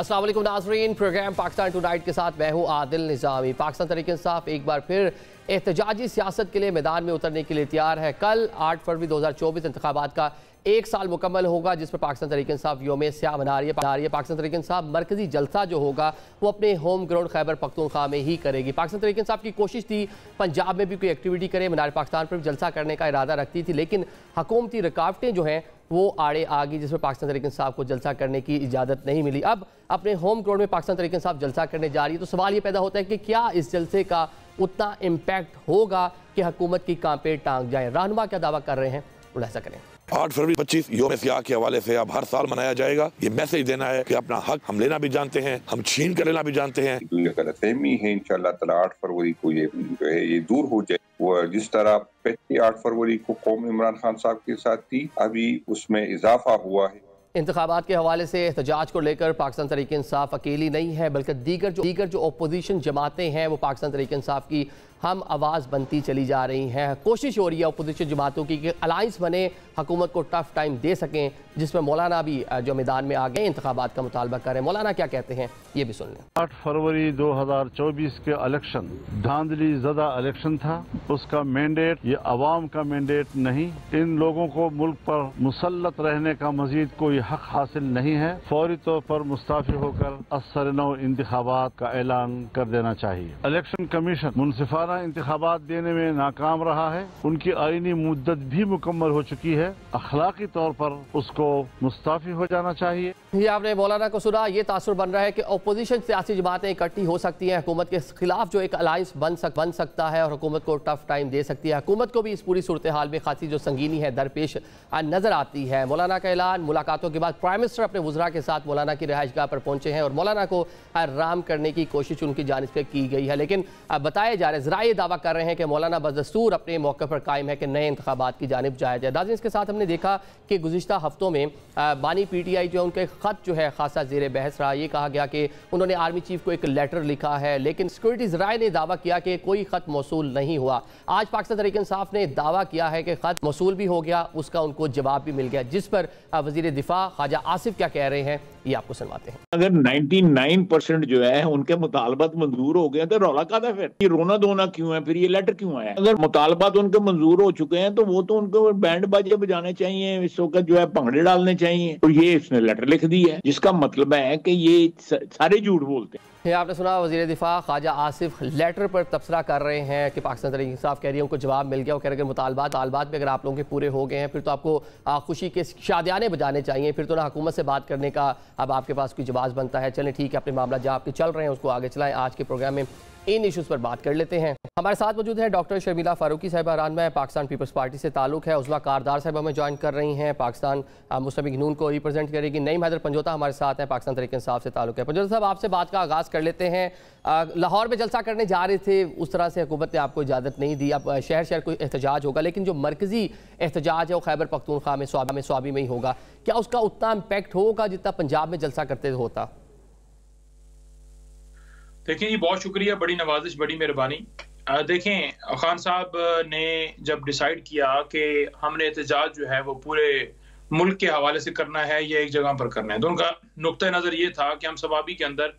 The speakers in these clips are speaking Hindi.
अस्सलाम वालेकुम नाज़रीन, प्रोग्राम पाकिस्तान टुनाइट के साथ मैं हूँ आदिल निज़ामी। पाकिस्तान तहरीक इंसाफ एक बार फिर एहतजाजी सियासत के लिए मैदान में उतरने के लिए तैयार है। कल 8 फरवरी 2024 इंतखाबात का 1 साल मुकम्मल होगा, जिस पर पाकिस्तान तहरीक इंसाफ यौम स्याह मना रही है। पाकिस्तान तहरीक इंसाफ मरकजी जलसा जो होगा वो अपने होम ग्राउंड खैबर पख्तूनख्वा में ही करेगी। पाकिस्तान तहरीक इंसाफ की कोशिश थी पंजाब में भी कोई एक्टिविटी करे, मीनार पाकिस्तान पर भी जलसा करने का इरादा रखती थी, लेकिन हुकूमती रुकावटें जो हैं वो आड़े आ गई, जिसमें पाकिस्तान तहरीक इंसाफ को जलसा करने की इजाज़त नहीं मिली। अब अपने होम ग्राउंड में पाकिस्तान तहरीक इंसाफ जलसा करने जा रही है, तो सवाल ये पैदा होता है कि क्या इस जलसे का उतना इम्पैक्ट होगा कि हुकूमत की कांपे टांग जाए। रहनुमा क्या दावा कर रहे हैं, मुलाहिजा करें। 8 फरवरी 25 यौम स्याह के हवाले से अब हर साल मनाया जाएगा। ये मैसेज देना है कि अपना हक हम लेना भी जानते हैं, हम छीन कर लेना भी जानते हैं। जो ये गलतफहमी है इंशाअल्लाह ताला 8 फरवरी को ये जो है ये दूर हो जाए। वो जिस तरह पहले 8 फरवरी को कौम इमरान खान साहब के साथ थी, अभी उसमें इजाफा हुआ है। इंतखाबात के हवाले से एहतजाज को लेकर पाकिस्तान तहरीक इंसाफ अकेली नहीं है, बल्कि दीगर जो अपोजिशन जमातें हैं वो पाकिस्तान तहरीक इंसाफ की हम आवाज़ बनती चली जा रही हैं। कोशिश हो रही है अपोजिशन जमातों की कि अलाइंस बने, हुकूमत को टफ टाइम दे सकें, जिसमें मौलाना भी जो मैदान में आ गए इंतखाबात का मुतालबा करें। मौलाना क्या कहते हैं ये भी सुन लें। 8 फरवरी 2024 के इलेक्शन धांधली ज़दा इलेक्शन था। उसका मैंडेट ये अवाम का मैंडेट नहीं। इन लोगों को मुल्क पर मुसल्लत रहने का मजीद कोई हक हासिल नहीं है। फौरी तौर पर मुस्ताफी होकर असर-ए-नौ इंतखाबात का ऐलान कर देना चाहिए। इलेक्शन कमीशन मुनसिफाना इंतखाबात देने में नाकाम रहा है। उनकी आईनी मुद्दत भी मुकम्मल हो चुकी है। अखलाकी तौर पर उसको मुस्ताफी हो जाना चाहिए। ये आपने मौलाना को सुना। ये तासुर बन रहा है कि अपोजिशन सियासी जमातें इकट्ठी हो सकती हैं, हुकूमत के खिलाफ जो एक अलायंस बन सकता है और हुकूमत को टफ टाइम दे सकती है। हुकूमत को भी इस पूरी सूरत हाल में खासी जो संगीनी है दरपेश नजर आती है। मौलाना का ऐलान मुलाकातों के बाद प्राइम मिनिस्टर अपने वज़रा के साथ मौलाना की रिहाइशगाह पर पहुंचे हैं और मौलाना को आराम करने की कोशिश उनकी जानिब से की गई है, लेकिन बताया जा रहा है, ज़राए दावा कर रहे हैं कि मौलाना बदस्तूर अपने मौके पर कायम है कि नए इंतखाबात की जानिब जाया जाए। नाज़रीन, इसके साथ हमने देखा कि गुज़िश्ता हफ्तों में बानी PTI जो है उनके ख़त जो है खासा ज़ेर बहस रहा। ये कहा गया कि उन्होंने आर्मी चीफ को एक लेटर लिखा है, लेकिन सिक्योरिटी ज़राए ने दावा किया कि कोई ख़त मौसूल नहीं हुआ। आज पाकिस्तान तहरीक इंसाफ ने दावा किया है कि ख़त मौसूल भी हो गया, उसका उनको जवाब भी मिल गया, जिस पर वज़ीर दिफा ख्वाजा आसिफ क्या कह रहे हैं ये आपको सुनवाते हैं। अगर 99% जो है उनके मुतालबात मंजूर हो गए तो रौला का था, फिर ये रोना धोना क्यों है, फिर ये लेटर क्यों आया? अगर मुतालबात उनके मंजूर हो चुके हैं तो वो तो उनको बैंड बाजे बजाने चाहिए, इस वक्त जो है भंगड़े डालने चाहिए। और ये इसने लेटर लिख दी है, जिसका मतलब है कि ये सारे झूठ बोलते हैं। ये आपने सुना, वज़ीर दिफा ख्वाजा आसिफ लेटर पर तबसरा कर रहे हैं कि पाकिस्तान तहरीक इंसाफ कह रही है उनको जवाब मिल गया। वो कह रहे हैं कि मुतालबात भी अगर आप लोगों के पूरे हो गए हैं फिर तो आपको खुशी के शादियाने बजाने चाहिए, फिर तो ना हुकूमत से बात करने का अब आपके पास कोई जवाब बनता है। चलें ठीक है, अपने मामला जहाँ आपके चल रहे हैं उसको आगे चलाएं। आज के प्रोग्राम में इन इशूज़ पर बात कर लेते हैं। हमारे साथ मौजूद है डॉक्टर शर्मिला फारूकी साहिबा, रहनुमा है, पाकिस्तान पीपल्स पार्टी से ताल्लुक़ है। उज़्मा कारदार साहिबा हमें ज्वाइन कर रही हैं, पाकिस्तान मुस्लिम लीग नून को रिप्रेजेंट करेगी। नईम हैदर पंजोता हमारे साथ हैं, पाकिस्तान तहरीक इंसाफ से ताल्लुक़ है। पंजोता साहब, आपसे बात का आगाज़ कर लेते हैं। लाहौर में जलसा करने जा रहे थे, उस तरह से हुकूमत ने आपको इजाज़त नहीं दी। अब शहर कोई एहतजाज होगा, लेकिन जो मरकज़ी एहतजाज है वो खैबर पख्तूनख्वा में स्वाबी में ही होगा। क्या उसका उतना इम्पैक्ट होगा जितना पंजाब में जलसा करते होता? देखिए जी, बहुत शुक्रिया, बड़ी नवाजिश, बड़ी मेहरबानी। देखें, खान साहब ने जब डिसाइड किया कि हमने एहतजाज जो है वो पूरे मुल्क के हवाले से करना है या एक जगह पर करना है, तो उनका नुक्ता नज़र ये था कि हम सवाबी के अंदर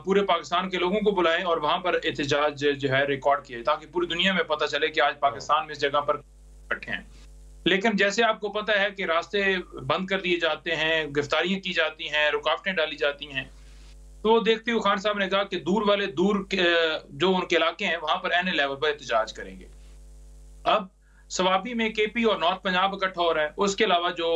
पूरे पाकिस्तान के लोगों को बुलाएं और वहाँ पर एहतजाज जो है रिकॉर्ड किए, ताकि पूरी दुनिया में पता चले कि आज पाकिस्तान में इस जगह पर इकट्ठे हैं। लेकिन जैसे आपको पता है कि रास्ते बंद कर दिए जाते हैं, गिरफ्तारियाँ की जाती हैं, रुकावटें डाली जाती हैं, तो देखते हुए खान साहब ने कहा कि दूर जो उनके इलाके हैं वहां पर एन लेवल पर एहतजाज करेंगे। अब सवाबी में KP और नॉर्थ पंजाब इकट्ठा हो रहा है, उसके अलावा जो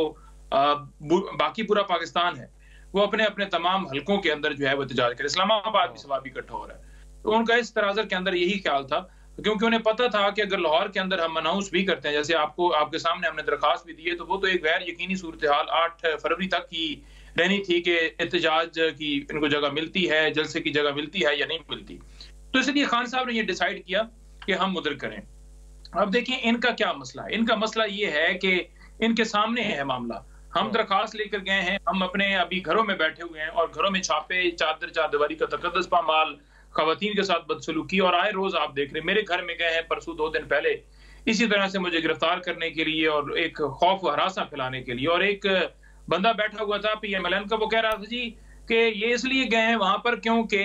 बाकी पूरा पाकिस्तान है वो अपने अपने तमाम हलकों के अंदर जो है वो एहतजाज करे। इस्लामाबाद भी सवाबी इकट्ठा हो रहा है, तो उनका इस तराजर के अंदर यही ख्याल था, क्योंकि उन्हें पता था कि अगर लाहौर के अंदर हम अनाउंस भी करते हैं, जैसे आपके सामने हमने दरखास्त भी दी है, तो वो तो एक गैर यकीनी सूरत हाल 8 फरवरी तक ही रहनी थी कि एहतजाज की इनको जगह मिलती है, जलसे की जगह मिलती है या नहीं मिलती। तो इसलिए खान साहब ने ये डिसाइड किया कि हम मुद्र करें। अब देखिए इनका क्या मसला है। इनका मसला ये है कि इनके सामने है मामला, हम दरखास्त लेकर गए हैं, हम अपने अभी घरों में बैठे हुए हैं और घरों में छापे, चारदीवारी का तकद्दुस पामाल, खवातीन के साथ बदसलूकी, और आए रोज आप देख रहे हैं। मेरे घर में गए हैं परसों 2 दिन पहले इसी तरह से मुझे गिरफ्तार करने के लिए और एक खौफ हरासा फैलाने के लिए, और एक बंदा बैठा हुआ था PMLN का, वो कह रहा था जी कि ये इसलिए गए हैं वहां पर क्योंकि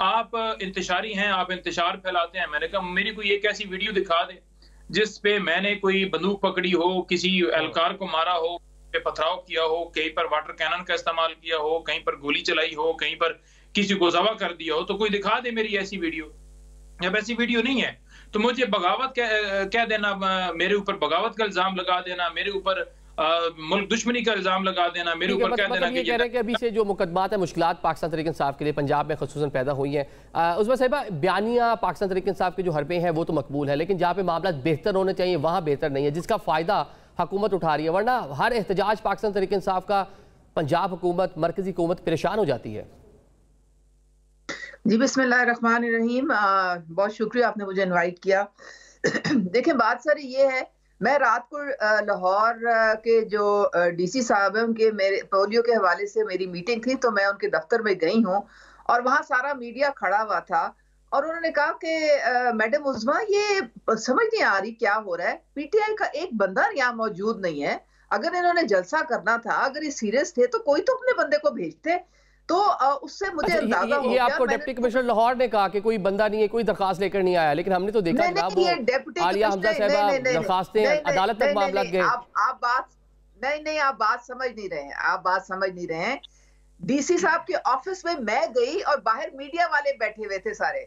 आप इंतशारी हैं, आप इंतशार फैलाते हैं। मैंने कहा मेरी कोई एक ऐसी वीडियो दिखा दे जिस पे मैंने कोई बंदूक पकड़ी हो, किसी एहलकार को मारा हो, पे पथराव किया हो, कहीं पर वाटर कैनन का इस्तेमाल किया हो, कहीं पर गोली चलाई हो, कहीं पर किसी को ज़बह कर दिया हो, तो कोई दिखा दे मेरी ऐसी वीडियो। जब ऐसी वीडियो नहीं है तो मुझे बगावत कह देना, मेरे ऊपर बगावत का इल्जाम लगा देना, मेरे ऊपर मुल्क दुश्मनी का इल्जाम लगा देना, मेरे ऊपर कह देना ये कह रहे हैं कि अभी से जो मुकदमात है, मुश्किलात पाकिस्तान तहरीक इंसाफ के लिए पंजाब में खुसूसन पैदा हुई हैं। उसमें साहिबा बयानिया पाकिस्तान तहरीक इंसाफ के जो हरबे हैं वो तो मकबूल है, लेकिन जहाँ पे मामला बेहतर होने चाहिए वहाँ बेहतर नहीं है, जिसका फ़ायदा हुकूमत उठा रही है। वरना हर एहतजाज पाकिस्तान तहरीक इंसाफ का पंजाब हुकूमत, मरकजी हुकूमत परेशान हो जाती है। जी बिस्मिल्लाहिर्रहमानिर्रहीम, बहुत शुक्रिया आपने मुझे इनवाइट किया। देखें, बात सारी ये है, मैं रात को लाहौर के जो डीसी साहब हैं उनके मेरे पोलियो के हवाले से मेरी मीटिंग थी, तो मैं उनके दफ्तर में गई हूँ और वहाँ सारा मीडिया खड़ा हुआ था और उन्होंने कहा कि मैडम उज़्मा, ये समझ नहीं आ रही क्या हो रहा है, पीटीआई का एक बंदा यहाँ मौजूद नहीं है। अगर इन्होंने जलसा करना था, अगर ये सीरियस थे तो कोई तो अपने बंदे को भेजते। तो उससे मुझे अंदाजा हो गया। आपको डिप्टी कमिश्नर लाहौर ने कहा कि कोई बंदा नहीं है, कोई दरखास्त लेकर नहीं आया, लेकिन हमने तो देखा जनाब वो आलिया हमजा साहिबा दरखास्तें अदालत तक मामला गए। आप बात समझ नहीं रहे हैं, आप बात समझ नहीं रहे हैं। डीसी साहब के ऑफिस में मैं गई और बाहर मीडिया वाले बैठे हुए थे सारे।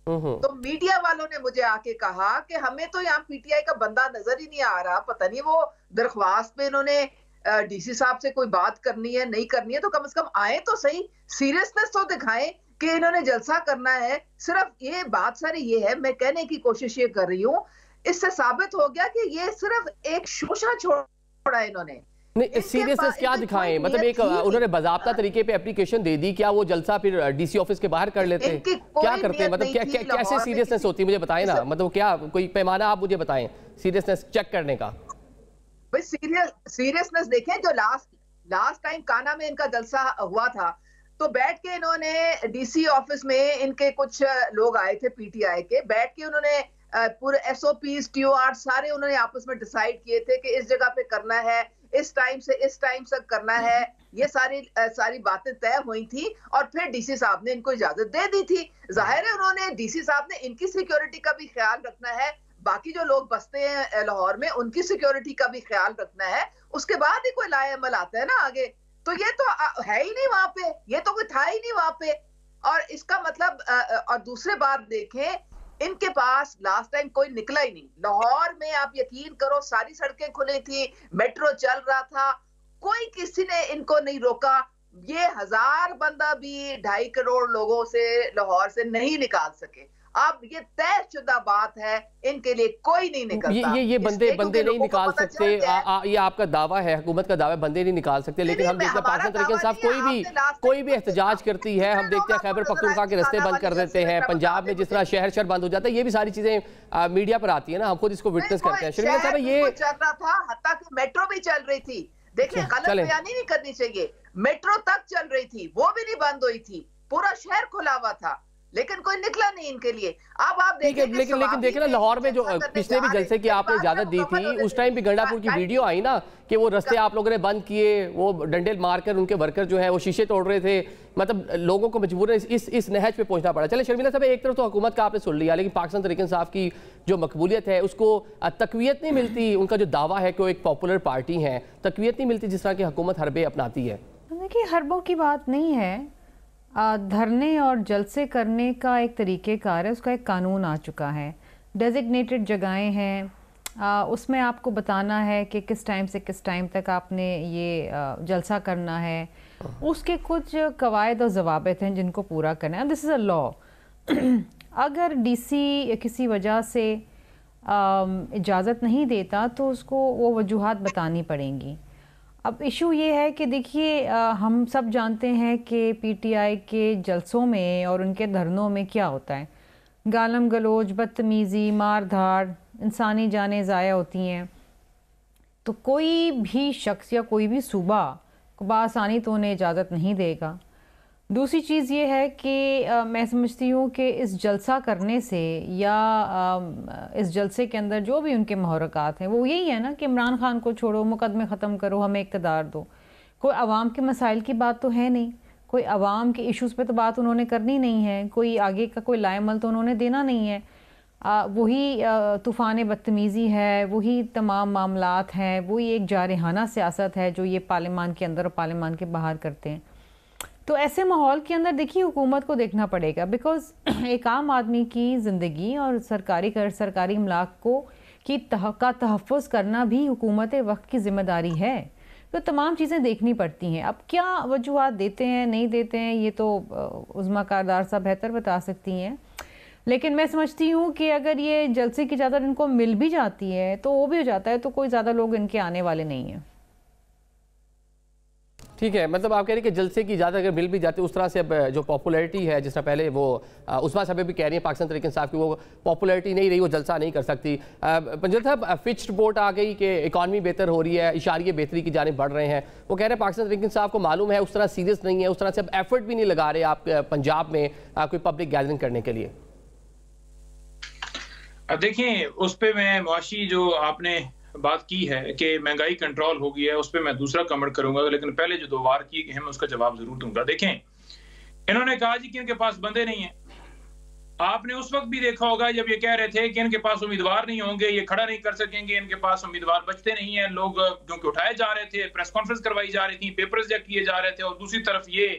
तो मीडिया वालों ने मुझे आके कहा कि हमें तो यहाँ पीटीआई का बंदा नजर ही नहीं आ रहा, पता नहीं वो दरख्वास्त पे इन्होंने डीसी साहब से कोई बात करनी है नहीं करनी है, तो कम से कम आए तो सही, सीरियसनेस तो दिखाएं कि इन्होंने जलसा करना है। सिर्फ ये बात सारी ये है, मैं कहने की कोशिश ये कर रही हूँ, इससे साबित हो गया कि ये सिर्फ एक शोषा छोड़ा है इन्होंने। नहीं, सीरियसनेस क्या दिखाएं? मतलब एक उन्होंने बाज़ाब्ता तरीके पे एप्लीकेशन दे दी, क्या वो जलसा फिर डीसी ऑफिस के बाहर कर लेते? क्या करते हैं? मतलब कैसे सीरियसनेस होती है, मुझे बताएं ना। मतलब क्या कोई पैमाना आप मुझे बताएं सीरियसनेस चेक करने का। भाई सीरियसनेस देखें, जो लास्ट टाइम काना में इनका जलसा हुआ था, तो बैठ के इन्होंने डीसी ऑफिस में इनके कुछ लोग आए थे पीटीआई के, बैठ के उन्होंने पूरे एसओपी टीओआर सारे उन्होंने आपस में डिसाइड किए थे कि इस जगह पे करना है, इस टाइम से इस टाइम तक करना है। ये सारी बातें तय हुई थी और फिर डीसी साहब ने इनको इजाजत दे दी थी। जाहिर है उन्होंने डीसी साहब ने इनकी सिक्योरिटी का भी ख्याल रखना है, बाकी जो लोग बसते हैं लाहौर में उनकी सिक्योरिटी का भी ख्याल रखना है, उसके बाद ही कोई लाए अमल आता है ना आगे। तो ये तो है ही नहीं वहां पे, ये तो कोई था ही नहीं वहां पे। और इसका मतलब और दूसरी बात देखें, इनके पास लास्ट टाइम कोई निकला ही नहीं। लाहौर में आप यकीन करो सारी सड़कें खुली थी, मेट्रो चल रहा था, कोई किसी ने इनको नहीं रोका। ये 1000 बंदा भी 2.5 करोड़ लोगों से लाहौर से नहीं निकाल सके। अब ये तयशुदा बात है, इनके लिए कोई नहीं निकलता। ये बंदे नहीं निकाल सकते। ये आपका दावा है, हुकूमत का दावा है, बंदे नहीं निकाल सकते। लेकिन हम देखते हैं पाकिस्तान तरीके इंसाफ कोई भी एहतजाज करती है, हम देखते हैं खैबर पख्तूनख्वा के रास्ते बंद कर देते हैं, पंजाब में जिस तरह शहर बंद हो जाता है, ये भी सारी चीजें मीडिया पर आती है ना, हम खुद इसको विटनेस करते हैं। शर्मिला साहब, ये चल रहा था, हत्ता कि मेट्रो भी चल रही थी। देखिए, गलत बयानी नहीं करनी चाहिए, मेट्रो तक चल रही थी, वो भी नहीं बंद हुई थी, पूरा शहर खुला हुआ था, लेकिन कोई निकला नहीं इनके लिए। अब आप देखिए, लेकिन देखिए ना, लाहौर में जो पिछले भी जलसे की आपने इजाजत दी थी, उस टाइम भी गंडापुर की वीडियो आई ना कि वो रास्ते आप लोगों ने बंद किए, वो डंडे मारकर उनके वर्कर जो है वो शीशे तोड़ रहे थे, मतलब लोगों को मजबूरन इस नहज पे पहुंचना पड़ा। चले शर्मिला साहब, एक तरफ तो हुकूमत का आपने सुन लिया, लेकिन पाकिस्तान तहरीक इंसाफ की जो मकबूलियत है उसको तकवीयत नहीं मिलती। उनका जो दावा है कि वो एक पॉपुलर पार्टी है, तकवीयत नहीं मिलती जिस तरह की हुकूमत हरबे अपनाती है। देखिए, हरबों की बात नहीं है, धरने और जलसे करने का एक तरीक़ेकार है, उसका एक कानून आ चुका है, डेजिग्नेटेड जगहें हैं, उसमें आपको बताना है कि किस टाइम से किस टाइम तक आपने ये जलसा करना है, उसके कुछ कवायद और ज़वाबित हैं जिनको पूरा करना है। This is a law. अगर डीसी किसी वजह से इजाज़त नहीं देता तो उसको वो वजूहात बतानी पड़ेंगी। अब इशू ये है कि देखिए, हम सब जानते हैं कि पीटीआई के जलसों में और उनके धरनों में क्या होता है, गालम गलोच, बदतमीज़ी, मार धाड़, इंसानी जानें ज़ाया होती हैं। तो कोई भी शख्स या कोई भी सूबा को बासानी तो उन्हें इजाज़त नहीं देगा। दूसरी चीज़ ये है कि मैं समझती हूँ कि इस जलसा करने से या इस जलसे के अंदर जो भी उनके महरक़ात हैं वो यही है ना कि इमरान खान को छोड़ो, मुकदमे ख़त्म करो, हमें इक़्तिदार दो। कोई आवाम के मसाइल की बात तो है नहीं, कोई आवाम के इश्यूज़ पे तो बात उन्होंने करनी नहीं है, कोई आगे का कोई लाएमल तो उन्होंने देना नहीं है। वही तूफ़ान बदतमीज़ी है, वही तमाम मामलात हैं, वही एक जारहाना सियासत है जो ये पार्लियामान के अंदर और पार्लियामान के बाहर करते हैं। तो ऐसे माहौल के अंदर देखिए हुकूमत को देखना पड़ेगा, बिकॉज़ एक आम आदमी की ज़िंदगी और सरकारी अमलाक को की का तहफ़्फ़ुज़ करना भी हुकूमत वक्त की ज़िम्मेदारी है। तो तमाम चीज़ें देखनी पड़ती हैं। अब क्या वजूहात देते हैं नहीं देते हैं ये तो उज़्मा कारदार साहब बेहतर बता सकती हैं, लेकिन मैं समझती हूँ कि अगर ये जलसे की इजाज़त इनको मिल भी जाती है तो वो भी हो जाता है, तो कोई ज़्यादा लोग इनके आने वाले नहीं हैं। ठीक है, मतलब आप कह रहे हैं कि जलसे की इजाज़त अगर मिल भी जाती है, उस तरह से अब जो पॉपुलैरिटी है, जिस तरह पहले वो उस्मा साहब भी कह रही है पाकिस्तान तहरीक इंसाफ की, वो पॉपुलैरिटी नहीं रही, वो जलसा नहीं कर सकती। पंजल साहब, फिच रिपोर्ट आ गई कि इकॉनमी बेहतर हो रही है, इशारे बेहतरी की जानिब बढ़ रहे हैं। वो कह रहे हैं पाकिस्तान तहरीक इंसाफ को मालूम है उस तरह सीरियस नहीं है, उस तरह से अब एफर्ट भी नहीं लगा रहे आप पंजाब में कोई पब्लिक गैदरिंग करने के लिए। देखें, उस पर मैं मुआशी जो आपने बात की है कि महंगाई कंट्रोल हो गई है, उस पर मैं दूसरा कमेंट करूंगा, लेकिन पहले जो 2 वार की गई है मैं उसका जवाब जरूर दूंगा। देखें, इन्होंने कहा जी कि इनके पास बंदे नहीं है। आपने उस वक्त भी देखा होगा जब ये कह रहे थे कि इनके पास उम्मीदवार नहीं होंगे, ये खड़ा नहीं कर सकेंगे, इनके पास उम्मीदवार बचते नहीं है, लोग क्योंकि उठाए जा रहे थे, प्रेस कॉन्फ्रेंस करवाई जा रही थी, पेपर्स चेक किए जा रहे थे, और दूसरी तरफ ये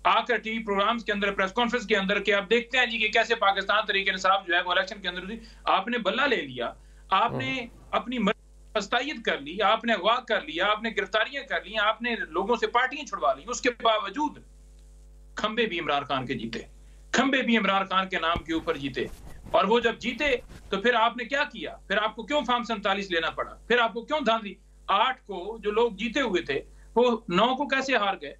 आकर टीवी प्रोग्राम्स के अंदर, प्रेस कॉन्फ्रेंस के अंदर कि आप देखते हैं जी कि कैसे पाकिस्तान तरीके इंसाफ जो है वो इलेक्शन के अंदर आपने बल्ला ले लिया, आपने अपनी फस्तायत कर ली, आपने अगवा कर लिया, आपने गिरफ्तारियां कर ली, आपने लोगों से पार्टियां छुड़वा ली। उसके बावजूद खंबे भी इमरान खान के जीते, खंबे भी इमरान खान के नाम के ऊपर जीते। और वो जब जीते तो फिर आपने क्या किया? फिर आपको क्यों फॉर्म 47 लेना पड़ा? फिर आपको क्यों धांधली? 8 को जो लोग जीते हुए थे वो 9 को कैसे हार गए?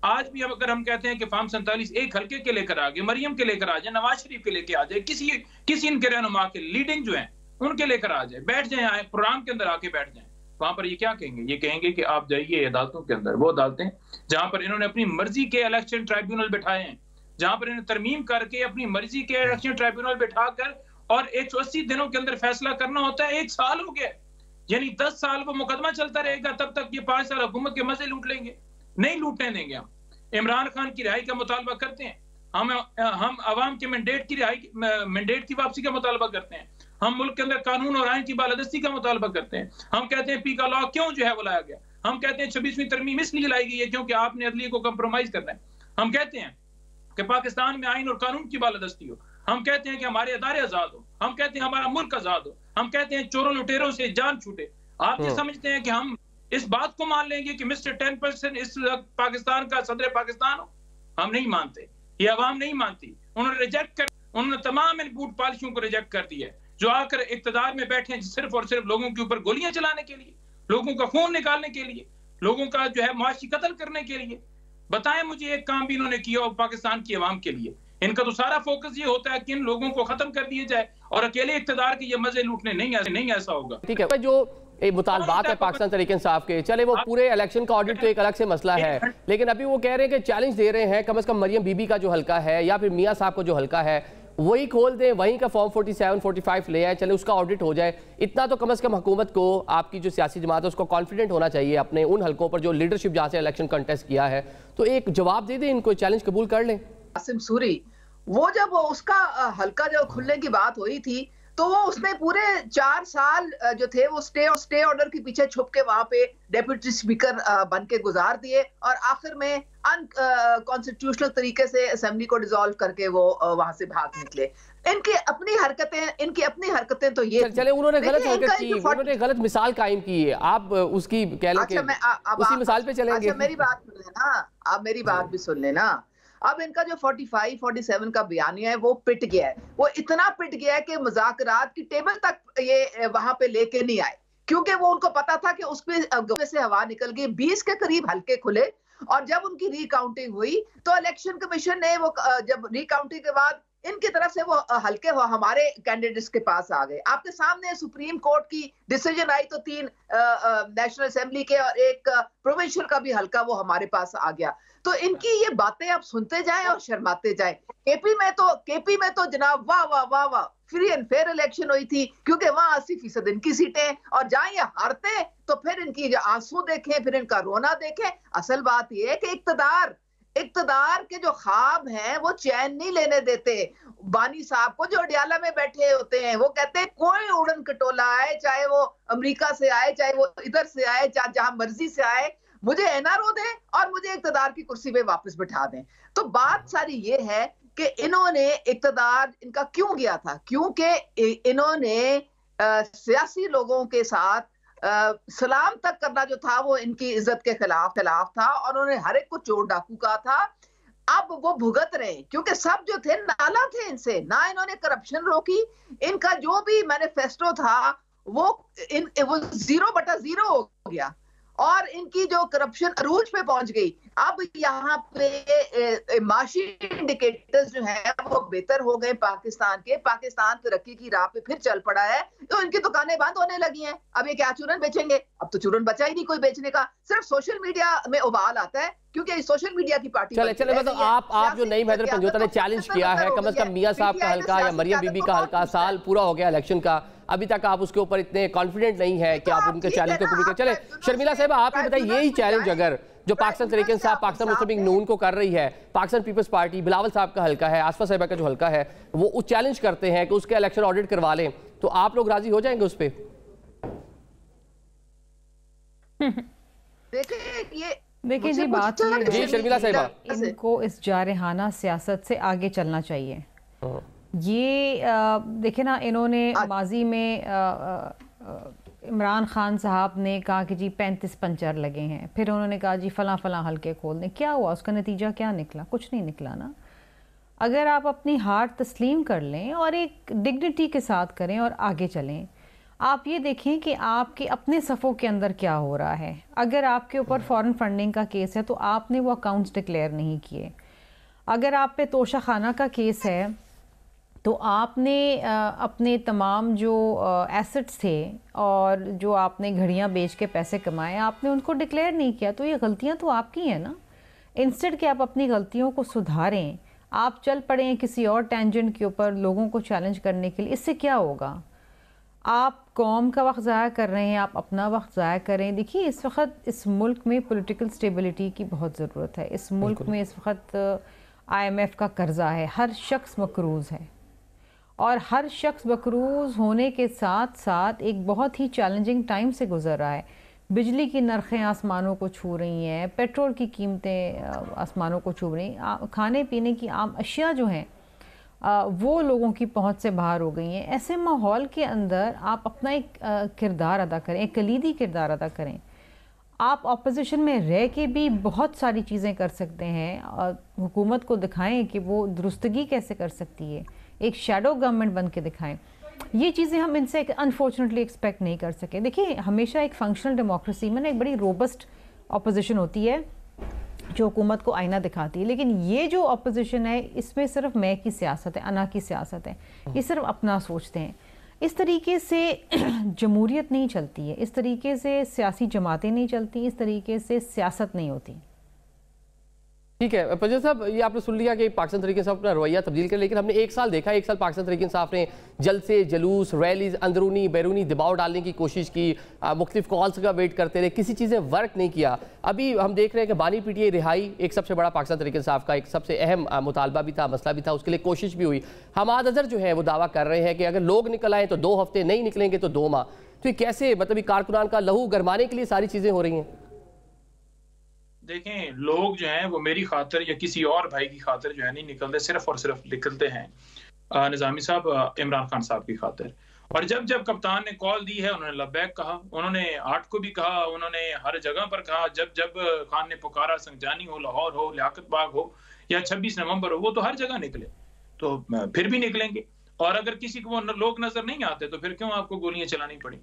आज भी अगर हम कहते हैं कि फॉर्म 47 एक हल्के के लेकर आ गए, मरियम के लेकर आ जाए, नवाज शरीफ के लेकर आ जाए, किसी इनके रहनुमा के लीडिंग जो है उनके लेकर आ जाए, बैठ जाए, आए प्रोग्राम के अंदर आके बैठ जाए, वहां पर ये क्या कहेंगे? ये कहेंगे कि आप जाइए अदालतों के अंदर, वो अदालतें जहां पर इन्होंने अपनी मर्जी के इलेक्शन ट्राइब्यूनल बिठाए हैं, जहां पर इन्हें तरमीम करके अपनी मर्जी के इलेक्शन ट्राइब्यूनल बिठाकर और 180 दिनों के अंदर फैसला करना होता है। 1 साल हो गया, यानी 10 साल वो मुकदमा चलता रहेगा, तब तक ये 5 साल हुकूमत के मजे लूट लेंगे। नहीं लूटने देंगे हम। इमरान खान की रिहाई का मुतालबा करते हैं, हम अवाम के मैंडेट की वापसी का मुतालबा करते हैं, हम मुल्क के अंदर कानून और आइन की बालादस्ती का मुतालबा करते हैं। हम कहते हैं पी का लॉ क्यों जो है वो लाया गया, हम कहते हैं 26वीं तरमीम इसलिए लाई गई है क्योंकि आपने अदलिया को कंप्रोमाइज करना है। हम कहते हैं कि पाकिस्तान में आइन और कानून की बालादस्ती हो, हम कहते हैं कि हमारे अदारे आजाद हो, हम कहते हैं हमारा मुल्क आजाद हो, हम कहते हैं चोरों लुटेरों से जान छूटे। आप ये समझते हैं कि हम इस बात को मान लेंगे कि मिस्टर 10% इस पाकिस्तान का सदर पाकिस्तान हो? हम नहीं मानते, ये अवाम नहीं मानती। उन्होंने रिजेक्ट कर, उन्होंने तमाम इन बूट पॉलिसियों को रिजेक्ट कर दिया है जो आकर इक्तदार में बैठे हैं सिर्फ और सिर्फ लोगों के ऊपर गोलियां चलाने के लिए, लोगों का खून निकालने के लिए, लोगों का जो है मुआशी कत्ल करने के लिए। बताएं मुझे एक काम भी इन्होंने किया हो पाकिस्तान की अवाम के लिए? इनका तो सारा फोकस ये होता है कि इन लोगों को खत्म कर दिया जाए और अकेले इक्तदार के ये मजे लूटने नहीं ऐसा होगा। ठीक है, जो एक मुतालबात है पाकिस्तान तरीके इंसाफ के, चले वो पूरे इलेक्शन का ऑडिट तो एक अलग से मसला है, लेकिन अभी वो कह रहे हैं कि चैलेंज दे रहे हैं कम से कम मरियम बीबी का जो हल्का है या फिर मियां साहब को जो हल्का है वही खोल दें, वहीं का फॉर्म 47, 45 ले आए, चले उसका ऑडिट हो जाए। इतना तो कम से कम हुकूमत को, आपकी जो सियासी जमात है उसको कॉन्फिडेंट होना चाहिए अपने उन हल्कों पर जो लीडरशिप जहाँ से इलेक्शन कंटेस्ट किया है, तो एक जवाब दे दें, इनको चैलेंज कबूल कर लें। आसिम सूरी वो जब उसका हल्का जो खुलने की बात हुई थी तो वो उसमें पूरे 4 साल जो थे वो स्टे ऑर्डर के पीछे छुप के वहां पे डेप्यूटी स्पीकर बन के गुजार दिए और आखिर में अनकॉन्स्टिट्यूशनल तरीके से असेंबली को डिसॉल्व करके वो वहां से भाग निकले। इनकी अपनी हरकतें तो ये चले उन्होंने गलत हरकत की, उन्होंने गलत मिसाल कायम की है, आप उसकी कह लें कि उसी मिसाल पे चलेंगे। अच्छा मेरी बात सुन लेना, आप मेरी बात भी सुन लेना। अब इनका जो 45, 47 का बयानिया है वो पिट गया है, वो इतना पिट गया है कि मुज़ाकरात की टेबल तक ये वहां पे लेके नहीं आए, क्योंकि वो उनको पता था कि उसमें से हवा निकल गई। 20 के करीब हल्के खुले और जब उनकी रिकाउंटिंग हुई तो इलेक्शन कमीशन ने वो जब रिकाउंटिंग के बाद इनकी तरफ से वो हल्के हमारे कैंडिडेट्स के पास आ गए। आपके सामने सुप्रीम कोर्ट की डिसीजन आई तो 3 नेशनल असेंबली के और 1 प्रोविंशियल का भी हल्का वो हमारे पास आ गया। तो इनकी ये बातें आप सुनते जाएं और शर्माते जाएं। केपी में तो जनाब वाह वाह वाह वाह फ्री एंड फेयर इलेक्शन हुई थी, क्योंकि वहां 80% इनकी सीटें, और जहां ये हारते तो फिर इनकी जो आंसू देखें, फिर इनका रोना देखें। असल बात ये है कि इक्तदार इक्तदार के जो ख्वाब हैं वो चैन नहीं लेने देते बानी साहब को, जो अडियाला में बैठे होते हैं। वो कहते हैं कोई उड़न खटोला आए, चाहे वो अमेरिका से आए, चाहे वो इधर से आए, चाहे जहां मर्जी से आए, मुझे एनआरओ दें और मुझे इक्तदार की कुर्सी पे वापस बिठा दें। तो बात सारी ये है कि इन्होंने इक्तदार इनका क्यों गया था, क्योंकि इन्होंने सियासी लोगों के साथ सलाम तक करना जो था वो इनकी इज्जत के खिलाफ था, और उन्होंने हर एक को चोर डाकू कहा था। अब वो भुगत रहे, क्योंकि सब जो थे नाला थे इनसे, ना इन्होंने करप्शन रोकी। इनका जो भी मैनिफेस्टो था वो 0/0 हो गया, और इनकी जो करप्शन अरूज पे पहुंच गई। अब यहाँ पे माशी इंडिकेटर्स जो है वो बेहतर हो गए पाकिस्तान के। पाकिस्तान तरक्की की राह पे फिर चल पड़ा है, तो इनकी दुकानें बंद होने लगी हैं। अब ये क्या चूरन बेचेंगे? अब तो चूरन बचा ही नहीं कोई बेचने का, सिर्फ सोशल मीडिया में उबाल आता है, क्योंकि सोशल मीडिया की पार्टी। चले मतलब आप जो नईम हैदर पंजोता ने चैलेंज किया है, कम से कम मियां साहब का हल्का या मरियम बीबी का हल्का, साल पूरा हो गया इलेक्शन का, अभी तक आप उसके ऊपर इतने कॉन्फिडेंट नहीं है कि आप उनके चैलेंज को कबूल करें। चले शर्मिला साहब, आप ये बताइए, यही चैलेंज अगर जो पाकिस्तान तहरीक इंसाफ, पाकिस्तान मुस्लिम लीग नून को कर रही है, पाकिस्तान पीपल्स पार्टी, बिलावल साहब का हल्का है, आसफा साहिबा का जो हल्का है, वो चैलेंज करते हैं कि उसके इलेक्शन ऑडिट करवा लें, तो आप लोग राजी हो जाएंगे उस पर? देखिए जी, बात जी शर्मिला साहिबा, इनको इस जारहाना सियासत से आगे चलना चाहिए। ये देखे ना, इन्होंने माजी में इमरान खान साहब ने कहा कि जी 35 पंचर लगे हैं, फिर उन्होंने कहा जी फलां फलां हल्के खोल दें। क्या हुआ? उसका नतीजा क्या निकला? कुछ नहीं निकला ना। अगर आप अपनी हार तस्लीम कर लें और एक डिग्निटी के साथ करें और आगे चलें, आप ये देखें कि आपके अपने सफ़ों के अंदर क्या हो रहा है। अगर आपके ऊपर फॉरेन फंडिंग का केस है तो आपने वो अकाउंट्स डिक्लेयर नहीं किए। अगर आप पे तोशा खाना का केस है तो आपने अपने तमाम जो एसेट्स थे और जो आपने घड़ियां बेच के पैसे कमाए, आपने उनको डिक्लेयर नहीं किया। तो ये गलतियां तो आपकी हैं ना। इंस्टेड कि आप अपनी गलतियों को सुधारें, आप चल पड़े हैं किसी और टेंजेंट के ऊपर लोगों को चैलेंज करने के लिए। इससे क्या होगा? आप कौम का वक्त ज़ाया कर रहे हैं, आप अपना वक्त ज़ाया करें। देखिए, इस वक्त इस मुल्क में पॉलिटिकल स्टेबिलिटी की बहुत ज़रूरत है। इस मुल्क में इस वक्त IMF का कर्जा है, हर शख्स मकरूज़ है, और हर शख्स मकरूज़ होने के साथ साथ एक बहुत ही चैलेंजिंग टाइम से गुजर रहा है। बिजली की नरखें आसमानों को छू रही हैं, पेट्रोल की कीमतें आसमानों को छू रही हैं, खाने पीने की आम अशिया जो हैं वो लोगों की पहुंच से बाहर हो गई हैं। ऐसे माहौल के अंदर आप अपना एक किरदार अदा करें, एक कलीदी किरदार अदा करें। आप अपोजिशन में रह के भी बहुत सारी चीज़ें कर सकते हैं और हुकूमत को दिखाएं कि वो दुरुस्तगी कैसे कर सकती है, एक शैडो गवर्नमेंट बन के दिखाएं। ये चीज़ें हम इनसे अनफॉर्चुनेटली एक्सपेक्ट नहीं कर सके। देखिए, हमेशा एक फंक्शनल डेमोक्रेसी में एक बड़ी रोबस्ट अपोजिशन होती है जो हुकूमत को आईना दिखाती है, लेकिन ये जो अपोजिशन है इसमें सिर्फ मैं की सियासत है, अना की सियासत है। ये सिर्फ अपना सोचते हैं। इस तरीके से जमहूरियत नहीं चलती है, इस तरीके से सियासी जमातें नहीं चलती, इस तरीके से सियासत नहीं होती। ठीक है पंजोता साहब, ये आपने सुन लिया कि पाकिस्तान तहरीक इंसाफ अपना रवैया तब्दील कर, लेकिन हमने एक साल देखा, एक साल पाकिस्तान तहरीक इंसाफ ने जल्द से जुलूस, रैलीज, अंदरूनी बैरूनी दबाव डालने की कोशिश की, मुख्तलिफ कॉल्स का वेट करते रहे, किसी चीज़ें वर्क नहीं किया। अभी हम देख रहे हैं कि बानी PTI रिहाई एक सबसे बड़ा पाकिस्तान तहरीक इंसाफ का एक सबसे अहम मुतालबा भी था, मसला भी था, उसके लिए कोशिश भी हुई। हमाद अजहर जो है वो दावा कर रहे हैं कि अगर लोग निकल आए तो 2 हफ्ते, नहीं निकलेंगे तो 2 माह। तो ये कैसे, मतलब कारकुनान का लहू गरमाने के लिए सारी चीज़ें हो रही हैं? देखें, लोग जो हैं वो मेरी खातिर या किसी और भाई की खातिर जो है नहीं निकलते, सिर्फ और सिर्फ निकलते हैं निजामी साहब, इमरान खान साहब की खातिर। और जब जब कप्तान ने कॉल दी है उन्होंने लब्बैक कहा, उन्होंने 8 को भी कहा, उन्होंने हर जगह पर कहा। जब जब खान ने पुकारा, संजानी हो, लाहौर हो, लियाकत बाग हो या 26 नवंबर हो, वो तो हर जगह निकले, तो फिर भी निकलेंगे। और अगर किसी को लोग नजर नहीं आते तो फिर क्यों आपको गोलियां चलानी पड़ी,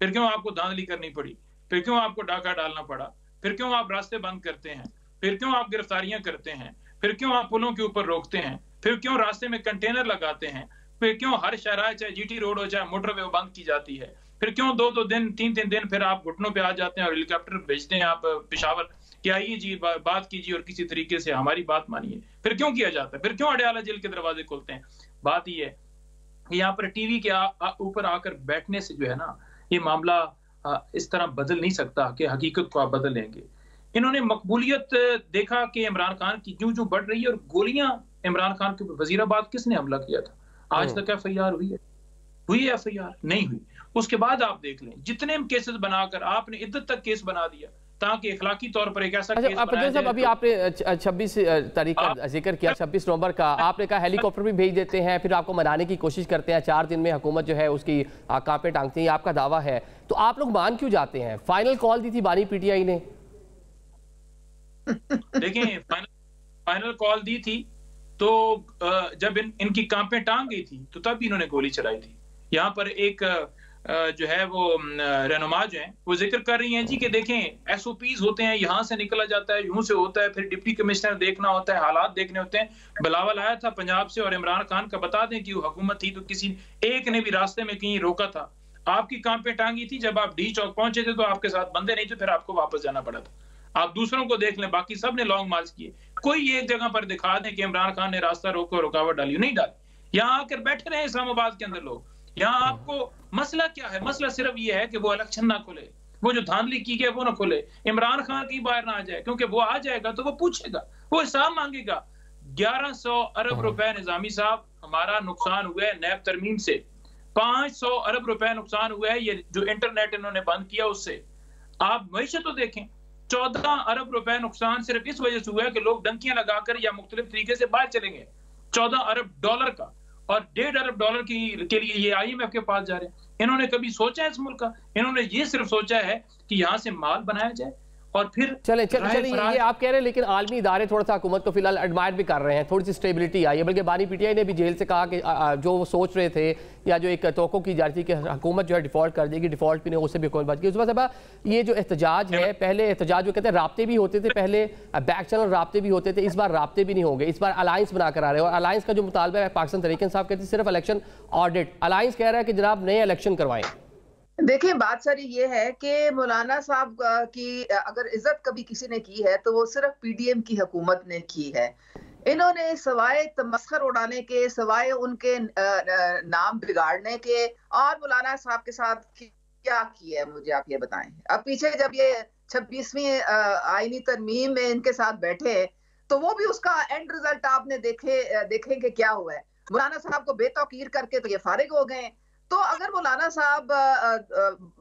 फिर क्यों आपको धांधली करनी पड़ी, फिर क्यों आपको डाका डालना पड़ा, फिर क्यों आप रास्ते बंद करते हैं, फिर क्यों आप गिरफ्तारियां करते हैं, फिर क्यों आप पुलों के ऊपर रोकते हैं, फिर क्यों रास्ते में कंटेनर लगाते हैं, फिर क्यों हर शहर चाहे GT रोड हो चाहे मोटरवे बंद की जाती है, फिर क्यों 2-2 दिन 3-3 दिन फिर आप घुटनों पे आ जाते हैं और हेलीकॉप्टर भेजते हैं आप पेशावर कि आइए जी बात कीजिए और किसी तरीके से हमारी बात मानिए। फिर क्यों किया जाता है, फिर क्यों अडियाला जेल के दरवाजे खोलते हैं। बात ये है कि यहाँ पर टीवी के ऊपर आकर बैठने से जो है ना, ये मामला इस तरह बदल नहीं सकता कि हकीकत को आप बदल लेंगे। इन्होंने मकबूलियत देखा कि इमरान खान की क्यों जो बढ़ रही है, और गोलियां इमरान खान के वजीराबाद किसने हमला किया था? आज तक FIR हुई है? FIR नहीं हुई। उसके बाद आप देख लें जितने केसेस बनाकर आपने इद्दत तक केस बना दिया ताकि इखलाकी तौर पर एक ऐसा केस बनाया जाए। अभी आपने 26 तारीख का जिक्र किया, 26 नवंबर का आपने कहा हेलीकॉप्टर भी भेज देते हैं, फिर आपको मनाने की कोशिश करते हैं, 4 दिन में हुकूमत जो है उसकी कांपे टांगती है, आपका दावा है, तो आप लोग मान क्यों जाते हैं? फाइनल कॉल दी थी बानी PTI ने। देखें फाइनल कॉल दी थी तो जब इनकी कांपे टांग गई थी तो तब इन्होंने गोली चलाई थी। यहाँ पर एक जो है वो रहनुमा जो है वो जिक्र कर रही हैं जी कि देखें SOPs होते हैं, यहाँ से निकला जाता है, यूं से होता है, फिर डिप्टी कमिश्नर देखना होता है, हालात देखने होते हैं। बिलावल आया था पंजाब से और इमरान खान का बता दें कि वो हुकूमत थी तो किसी एक ने भी रास्ते में कहीं रोका था? आपकी कांपे टांगी थी जब आप डी चौक पहुंचे थे तो आपके साथ बंदे नहीं थे, फिर आपको वापस जाना पड़ा था। आप दूसरों को देख लें, बाकी सब ने लॉन्ग मार्च किए, कोई एक जगह पर दिखा दें कि इमरान खान ने रास्ता रोको, रुकावट डाली, नहीं डाली। यहाँ आकर बैठे रहे इस्लामाबाद के अंदर लोग। यहाँ आपको मसला क्या है? मसला सिर्फ ये है कि वो इलेक्शन ना खुले, वो जो धांधली की गई वो ना खुले, इमरान खान की बाहर ना आ जाए, क्योंकि वो आ जाएगा तो वो पूछेगा, वो हिसाब मांगेगा। 1100 अरब रुपए निजामी साहब हमारा नुकसान हुआ है नैब तरमीम से, 500 अरब रुपए नुकसान हुआ है ये जो इंटरनेट इन्होंने बंद किया उससे। आप मईशत तो देखें, 14 अरब रुपए नुकसान सिर्फ इस वजह से हुआ है कि लोग डंकियां लगाकर या मुख्तलिफ तरीके से बाहर चले गए। 14 अरब डॉलर का, और 1.5 अरब डॉलर के लिए ये IMF के पास जा रहे हैं। इन्होंने कभी सोचा है इस मुल्क का? इन्होंने ये सिर्फ सोचा है कि यहाँ से माल बनाया जाए और फिर चले ये आप कह रहे हैं, लेकिन आलमी इदारे थोड़ा सा हुकूमत को फिलहाल एडमायर भी कर रहे हैं, थोड़ी सी स्टेबिलिटी आई है। बल्कि बानी PTI ने भी जेल से कहा कि जो वो सोच रहे थे या जो एक तवक्को की जा रही थी कि हुकूमत जो है डिफॉल्ट कर देगी, डिफॉल्ट भी नहीं, उससे भी हुकूमत बच गई। उस वक्त ये जो एहतजाज है, पहले एहतजाज जो कहते हैं राब्ते भी होते थे, पहले बैक चैनल राब्ते भी होते थे, इस बार राब्ते भी नहीं होंगे, इस बार अलायंस बनाकर आ रहे हैं। और अलायंस का जो मुतालबा है पाकिस्तान तहरीक इंसाफ कहती है सिर्फ इलेक्शन ऑडिट, अलायंस कह रहा है कि जनाब नए इलेक्शन करवाएं। देखिए बात सारी ये है कि मौलाना साहब की अगर इज्जत कभी किसी ने की है तो वो सिर्फ PDM की हुकूमत ने की है। इन्होंने सवाए तमस्खर उड़ाने के, सवाए उनके नाम बिगाड़ने के, और मौलाना साहब के साथ क्या किया है मुझे आप ये बताएं। अब पीछे जब ये 26वीं आईनी तरमीम में इनके साथ बैठे तो वो भी उसका एंड रिजल्ट आपने देखें कि क्या हुआ है। मौलाना साहब को बेतौकीर करके तो ये फारिग हो गए। तो अगर मौलाना साहब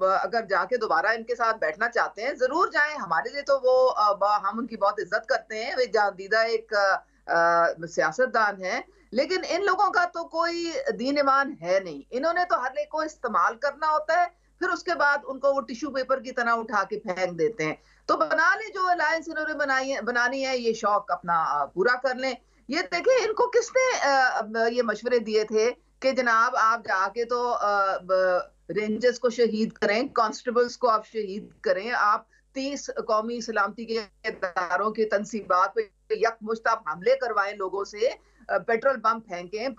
अगर जाके दोबारा इनके साथ बैठना चाहते हैं जरूर जाएं, हमारे लिए तो वो हम उनकी बहुत इज्जत करते हैं, वे जादीदा एक सियासतदान है, लेकिन इन लोगों का तो कोई दीन ईमान है नहीं। इन्होंने तो हर एक को इस्तेमाल करना होता है, फिर उसके बाद उनको वो टिश्यू पेपर की तरह उठा के फेंक देते हैं। तो बना ले जो अलायंस इन्होंने बनानी है, ये शौक अपना पूरा कर लें। ये देखें इनको किसने ये मशवरे दिए थे कि जनाब आप जाके तो रेंजर्स को शहीद करें, कांस्टेबल्स को आप शहीद करें, आप 30 कौमी सलामती के इदारों की तंसीबात पे यकमुश्त आप हमले करवाएं, लोगों से पेट्रोल बम फेंकें,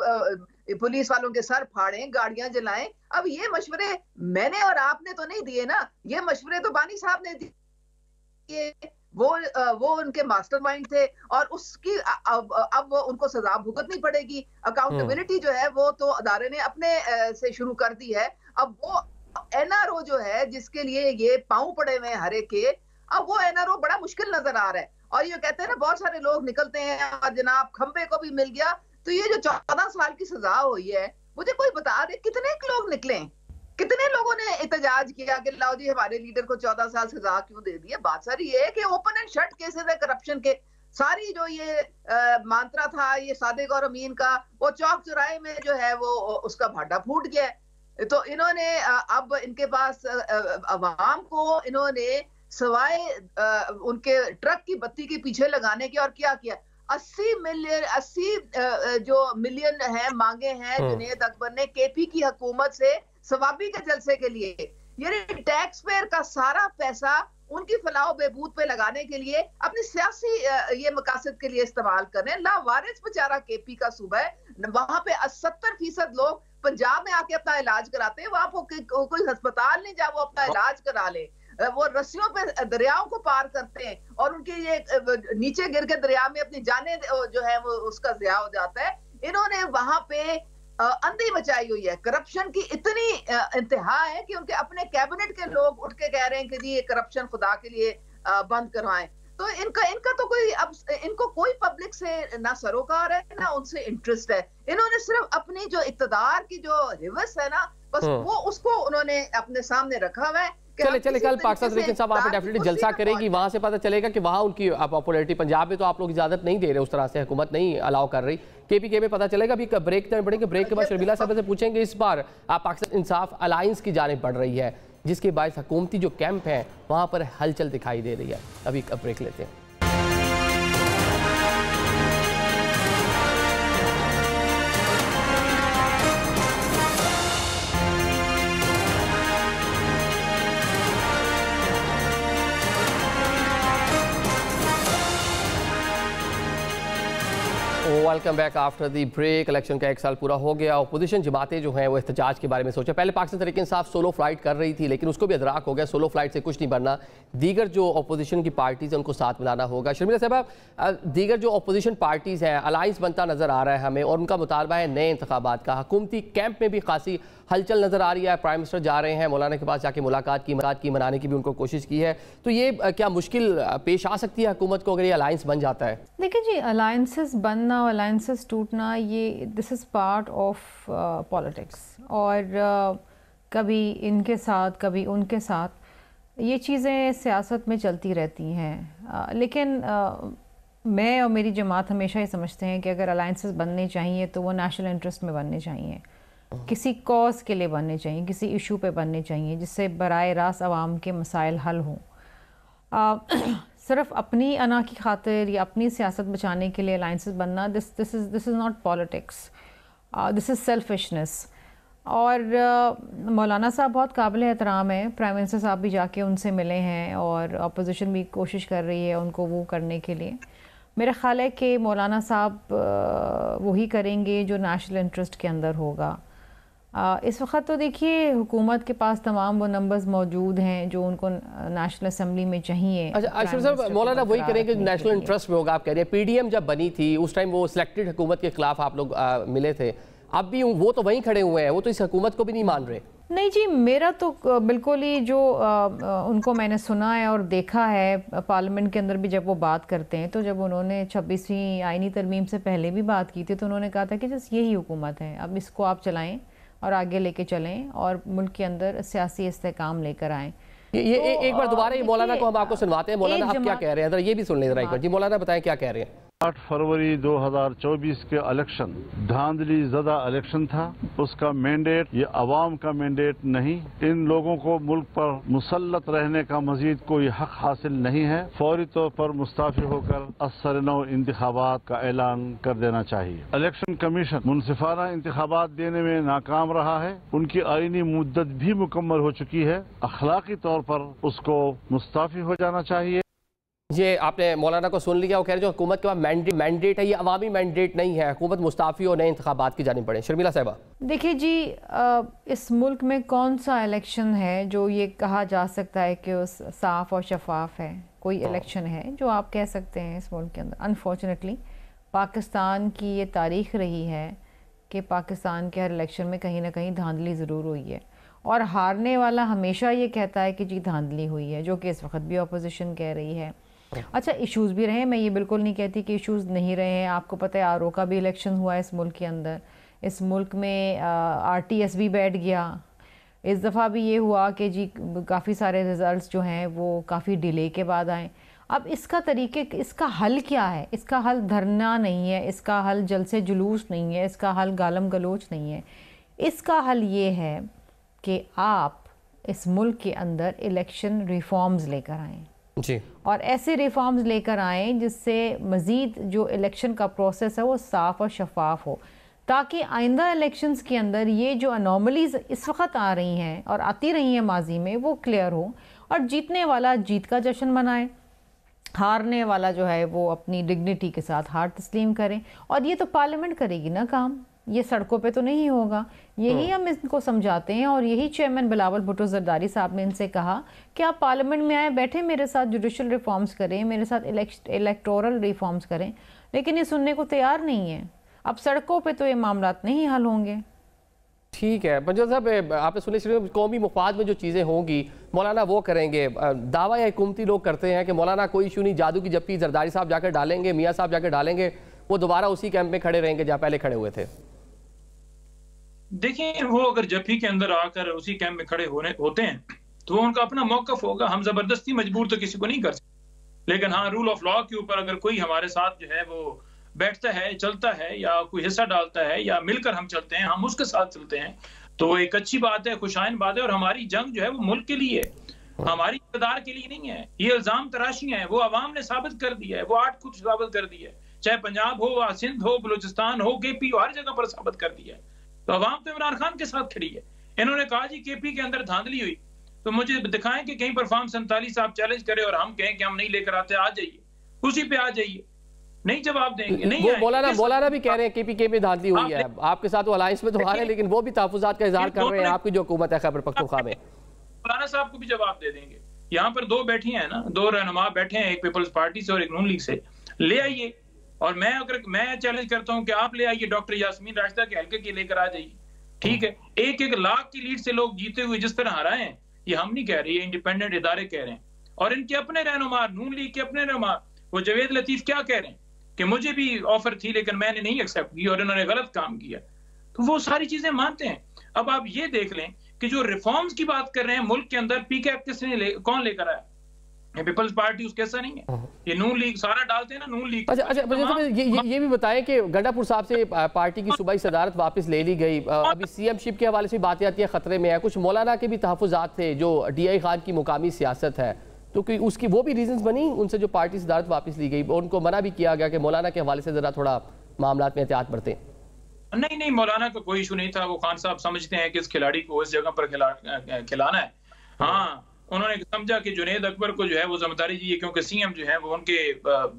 पुलिस वालों के सर फाड़ें, गाड़ियां जलाएं। अब ये मशवरे मैंने और आपने तो नहीं दिए ना, ये मशवरे तो बानी साहब ने दिए। वो उनके मास्टरमाइंड थे और उसकी अब वो उनको सजा भुगतनी पड़ेगी। अकाउंटेबिलिटी जो है वो तो अदारे ने अपने से शुरू कर दी है। अब वो NRO जो है जिसके लिए ये पांव पड़े हुए हैं हर एक के, अब वो NRO बड़ा मुश्किल नजर आ रहा है। और ये कहते हैं ना बहुत सारे लोग निकलते हैं और जनाब खंबे को भी मिल गया। तो ये जो 14 साल की सजा हुई है, मुझे कोई बता दे कितने लोग निकले, कितने लोगों ने एहतजाज किया कि लाओ जी हमारे लीडर को 14 साल सजा क्यों दे दी है। बात सारी ये है कि ओपन एंड शट केसेस है करप्शन के। सारी जो ये मांत्रा था ये सादिक और अमीन का, वो चौक चौराहे में जो है वो उसका भाटा फूट गया। तो इन्होंने अब इनके पास अवाम को इन्होंने सवाए उनके ट्रक की बत्ती के पीछे लगाने के और क्या किया, 80 मिलियन है मांगे हैं जुनेद अकबर ने KP की हुकूमत से सवाबी के जलसे के लिए। यानी टैक्स पेयर का सारा पैसा उनकी फलाह बहबूद पे लगाने के लिए अपनी सियासी ये मकासद के लिए इस्तेमाल कर रहे हैं। लावारिस बेचारा KP का सूबा है, वहां पे 70% लोग पंजाब में आके अपना इलाज कराते हैं, वहां कोई अस्पताल नहीं जहाँ वो अपना इलाज करा ले। वो रस्सियों पे दरियाओं को पार करते हैं और उनके ये नीचे गिर के दरिया में अपनी जाने जो है वो उसका ज़िया हो जाता है। इन्होंने वहां पे अंधी मचाई हुई है। करप्शन की इतनी इंतहा है कि उनके अपने कैबिनेट के लोग उठ के कह रहे हैं कि जी ये करप्शन खुदा के लिए बंद करवाएं। तो इनका तो कोई, अब इनको कोई पब्लिक से ना सरोकार है ना उनसे इंटरेस्ट है। इन्होंने सिर्फ अपनी जो इक़्तिदार की जो रिवर्स है ना, बस वो उसको उन्होंने अपने सामने रखा हुआ है। चले कल पाकिस्तान तहरीक इंसाफ वहाँ पे डेफिनेटली जलसा करेगी, वहाँ से पता चलेगा कि वहाँ उनकी पॉपुलैरिटी, पंजाब में तो आप लोग इजाजत नहीं दे रहे, उस तरह से हुकूमत नहीं अलाउ कर रही, KPK में पता चलेगा। अभी ब्रेक करने पड़ेंगे, ब्रेक के बाद शर्मिला साहब से पूछेंगे इस बार पाकिस्तान इंसाफ अलायंस की जानिब बढ़ रही है, जिसके बायस हुकूमती जो कैंप हैं वहाँ पर हलचल दिखाई दे रही है। अभी ब्रेक लेते हैं। Welcome back after the break. Election का 1 साल पूरा हो गया। अपोजिशन जमातें जो हैं वो एहतजाज के बारे में सोचा। पहले पाकिस्तान तहरीक इंसाफ सोलो फ्लाइट कर रही थी, लेकिन उसको भी अदराक हो गया सोलो फ्लाइट से कुछ नहीं बनना, दीगर जो अपोजिशन की पार्टीज़ हैं उनको साथ मिलाना होगा। शर्मिला साहब, दीगर जो अपोजिशन पार्टीज़ हैं अलायंस बनता नज़र आ रहा है हमें, और उनका मुतालबा है नए इंतखाबात का। हुकूमती कैंप में भी खासी हलचल नज़र आ रही है, प्राइम मिनिस्टर जा रहे हैं, मौलाना के पास जाके मुलाकात की मनाने की भी उनको कोशिश की है। तो ये क्या मुश्किल पेश आ सकती है हुकूमत को अगर ये अलायंस बन जाता है? देखिए जी, अलायंसेस बनना, अलायंसेस टूटना, ये this is part of politics, और कभी इनके साथ कभी उनके साथ ये चीज़ें सियासत में चलती रहती हैं। लेकिन मैं और मेरी जमात हमेशा ही समझते हैं कि अगर अलायंसेस बनने चाहिए तो वो नेशनल इंटरेस्ट में बनने चाहिए, किसी कॉज के लिए बनने चाहिए, किसी इशू पे बनने चाहिए जिससे बराए रास्त आवाम के मसाइल हल हों। सिर्फ अपनी अना की खातिर या अपनी सियासत बचाने के लिए अलायंसेस बनना, this is not politics, this is selfishness. और मौलाना साहब बहुत काबिल एहतराम है, प्राइम मिनिस्टर साहब भी जाके उनसे मिले हैं और अपोजिशन भी कोशिश कर रही है उनको वो करने के लिए। मेरा ख्याल है कि मौलाना साहब वही करेंगे जो नेशनल इंटरेस्ट के अंदर होगा। इस वक्त तो देखिए हुकूमत के पास तमाम वो नंबर्स मौजूद हैं जो उनको नेशनल असेंबली में चाहिए। अच्छा अशरफ साहब, मौलाना वही करेंगे नेशनल इंटरेस्ट में होगा, आप कह रहे हैं। PDM जब बनी थी उस टाइम वो सिलेक्टेड हुकूमत के खिलाफ आप लोग मिले थे, अब भी वो तो वहीं खड़े हुए हैं, वो तो इस हुकूमत को भी नहीं मान रहे। नहीं जी, मेरा तो बिल्कुल ही जो उनको मैंने सुना है और देखा है पार्लियामेंट के अंदर भी जब वो बात करते हैं, तो जब उन्होंने 26वीं आईनी तरमीम से पहले भी बात की थी तो उन्होंने कहा था कि जस्ट यही हुकूमत है, अब इसको आप चलाएं और आगे लेके चलें और मुल्क के अंदर सियासी इस्तेहकाम लेकर आएँ। ये तो एक बार दोबारा ये मौलाना को हम आपको सुनवाते हैं। मौलाना आप क्या कह रहे हैं, जरा ये भी सुन लें जरा एक बार। जी मौलाना बताएं क्या कह रहे हैं। 8 फरवरी 2024 के इलेक्शन धांधली ज़दा इलेक्शन था। उसका मैंडेट ये अवाम का मैंडेट नहीं, इन लोगों को मुल्क पर मुसल्लत रहने का मजीद कोई हक हासिल नहीं है। फौरी तौर पर मुस्ताफी होकर असरनौ इंतखाबात का ऐलान कर देना चाहिए। इलेक्शन कमीशन मुनसिफाना इंतखाबात देने में नाकाम रहा है, उनकी आईनी मुद्दत भी मुकम्मल हो चुकी है, अखलाकी तौर पर उसको मुस्ताफी हो जाना चाहिए। ये आपने मौलाना को सुन लिया, वो कह रहे जो हुकूमत के पास मैंडेट है ये अवामी मैंडेट नहीं है, हुकूमत मुस्ताफी और नए इंतखाबात की जानिब बढ़े। शर्मिला साहबा, देखिए जी, इस मुल्क में कौन सा इलेक्शन है जो ये कहा जा सकता है कि उस साफ और शफाफ है? कोई इलेक्शन है जो आप कह सकते हैं इस मुल्क के अंदर? अनफॉर्चुनेटली पाकिस्तान की ये तारीख रही है कि पाकिस्तान के हर इलेक्शन में कहीं ना कहीं धांधली ज़रूर हुई है, और हारने वाला हमेशा ये कहता है कि जी धांधली हुई है, जो कि इस वक्त भी अपोजिशन कह रही है। अच्छा, इश्यूज़ भी रहे, मैं ये बिल्कुल नहीं कहती कि इश्यूज़ नहीं रहे हैं। आपको पता है RO का भी इलेक्शन हुआ इस मुल्क के अंदर, इस मुल्क में RTS भी बैठ गया। इस दफ़ा भी ये हुआ कि जी काफ़ी सारे रिज़ल्ट्स जो हैं वो काफ़ी डिले के बाद आए। अब इसका हल क्या है? इसका हल धरना नहीं है, इसका हल जलसे जुलूस नहीं है, इसका हल गालम गलोच नहीं है। इसका हल ये है कि आप इस मुल्क के अंदर इलेक्शन रिफॉर्म्स लेकर आएँ जी, और ऐसे रिफॉर्म्स लेकर आएँ जिससे मज़ीद जो इलेक्शन का प्रोसेस है वो साफ़ और शफाफ हो, ताकि आइंदा इलेक्शंस के अंदर ये जो अनोमलीज़ इस वक्त आ रही हैं और आती रही हैं माजी में वो क्लियर हो, और जीतने वाला जीत का जश्न मनाए, हारने वाला जो है वो अपनी डिग्निटी के साथ हार तस्लीम करें। और ये तो पार्लियामेंट करेगी ना काम, ये सड़कों पे तो नहीं होगा। यही हम इनको समझाते हैं, और यही चेयरमैन बिलावल भुट्टो जरदारी साहब ने इनसे कहा कि आप पार्लियामेंट में आए, बैठे मेरे साथ जुडिशल रिफॉर्म्स करें, मेरे साथ इलेक्टोरल रिफॉर्म्स करें, लेकिन ये सुनने को तैयार नहीं है। अब सड़कों पे तो ये मामला नहीं हल होंगे। ठीक है पंजाब साहब, आपने सुने कौमी मुफाद में जो चीज़ें होंगी मौलाना वो करेंगे। दावा या हुकूमती लोग करते हैं कि मौलाना कोई इशू नहीं, जादू की जप्पी जरदारी साहब जाकर डालेंगे, मियाँ साहब जाकर डालेंगे, वो दोबारा उसी कैंप में खड़े रहेंगे जहाँ पहले खड़े हुए थे। देखिए, वो अगर जप्पी के अंदर आकर उसी कैंप में खड़े होते हैं तो उनका अपना मौकफ होगा। हम जबरदस्ती मजबूर तो किसी को नहीं कर सकते, लेकिन हाँ, रूल ऑफ लॉ के ऊपर अगर कोई हमारे साथ जो है वो बैठता है, चलता है, या कोई हिस्सा डालता है, या मिलकर हम चलते हैं, हम उसके साथ चलते हैं, तो वो एक अच्छी बात है, खुशाइन बात है। और हमारी जंग जो है वो मुल्क के लिए है, हमारी इक़्तिदार के लिए नहीं है। ये इल्जाम तराशियां हैं, वो अवाम ने साबित कर दिया है, वो 8 कुछ साबित कर दिया है, चाहे पंजाब हो, सिंध हो, बलूचिस्तान हो, केपी हो, हर जगह पर साबित कर दिया है। तो अवाम तो इमरान खान के साथ खड़ी है। इन्होंने कहा जी केपी के अंदर धांधली हुई, तो मुझे दिखाएं कि कहीं पर फॉर्म 47 आप चैलेंज करें और हम कहें कि हम नहीं लेकर आते, आ जाइए, उसी पे आ जाइए, नहीं जवाब देंगे। नहीं, मौलाना भी कह रहे हैं केपी के में धांधली हुई है, आपके साथ वो अलायंस में तो आ रहे हैं, लेकिन वो भी तहफ़्फ़ुज़ात का इज़हार कर रहे हैं आपकी जो हुकूमत है खैबर पख्तूनख्वा में। मौलाना साहब को भी जवाब दे देंगे। यहाँ पर 2 बैठी हैं ना, 2 रहनुमा बैठे हैं, एक पीपल्स पार्टी से और एक नून लीग से, ले आइए। और मैं चैलेंज करता हूँ कि आप ले आइए डॉक्टर यास्मीन राशिदा के हल्के के लेकर आ जाइए, ठीक है। 1-1 लाख की लीड से लोग जीते हुए जिस तरह हराए हैं, ये हम नहीं कह रहे, ये इंडिपेंडेंट इदारे कह रहे हैं। और इनके अपने रहनुमा, नून लीग के अपने रहनुमा, वो जवेद लतीफ क्या कह रहे हैं कि मुझे भी ऑफर थी लेकिन मैंने नहीं एक्सेप्ट की और इन्होंने गलत काम किया। तो वो सारी चीजें मानते हैं। अब आप ये देख लें कि जो रिफॉर्म्स की बात कर रहे हैं मुल्क के अंदर, पीके किसने कौन लेकर आया? पीपल्स पार्टी उसके ऐसा नहीं है, ये नून लीग सारा डालते हैं ना, नून लीग। अच्छा, ये भी बताएं कि गंडापुर साहब से पार्टी की सूबाई सदारत वापस ले ली गई, अभी सीएमशिप के हवाले से बातें आती है खतरे में है, कुछ मौलाना के भी तहफ़्फ़ुज़ात थे जो DI खान की मुकामी सियासत है, तो उसकी वो भी रीजंस बनी उनसे जो पार्टी सदारत वापस ली गई, उनको मना भी किया गया कि मौलाना के हवाले से जरा थोड़ा मामला में एहतियात बरतें। नहीं, मौलाना का कोई इशू नहीं था। वो खान साहब समझते हैं कि इस खिलाड़ी को इस जगह पर खिलाना है। हाँ, उन्होंने समझा कि जुनैद अकबर को जो है वो जिम्मेदारी दी है, क्योंकि सीएम जो है वो उनके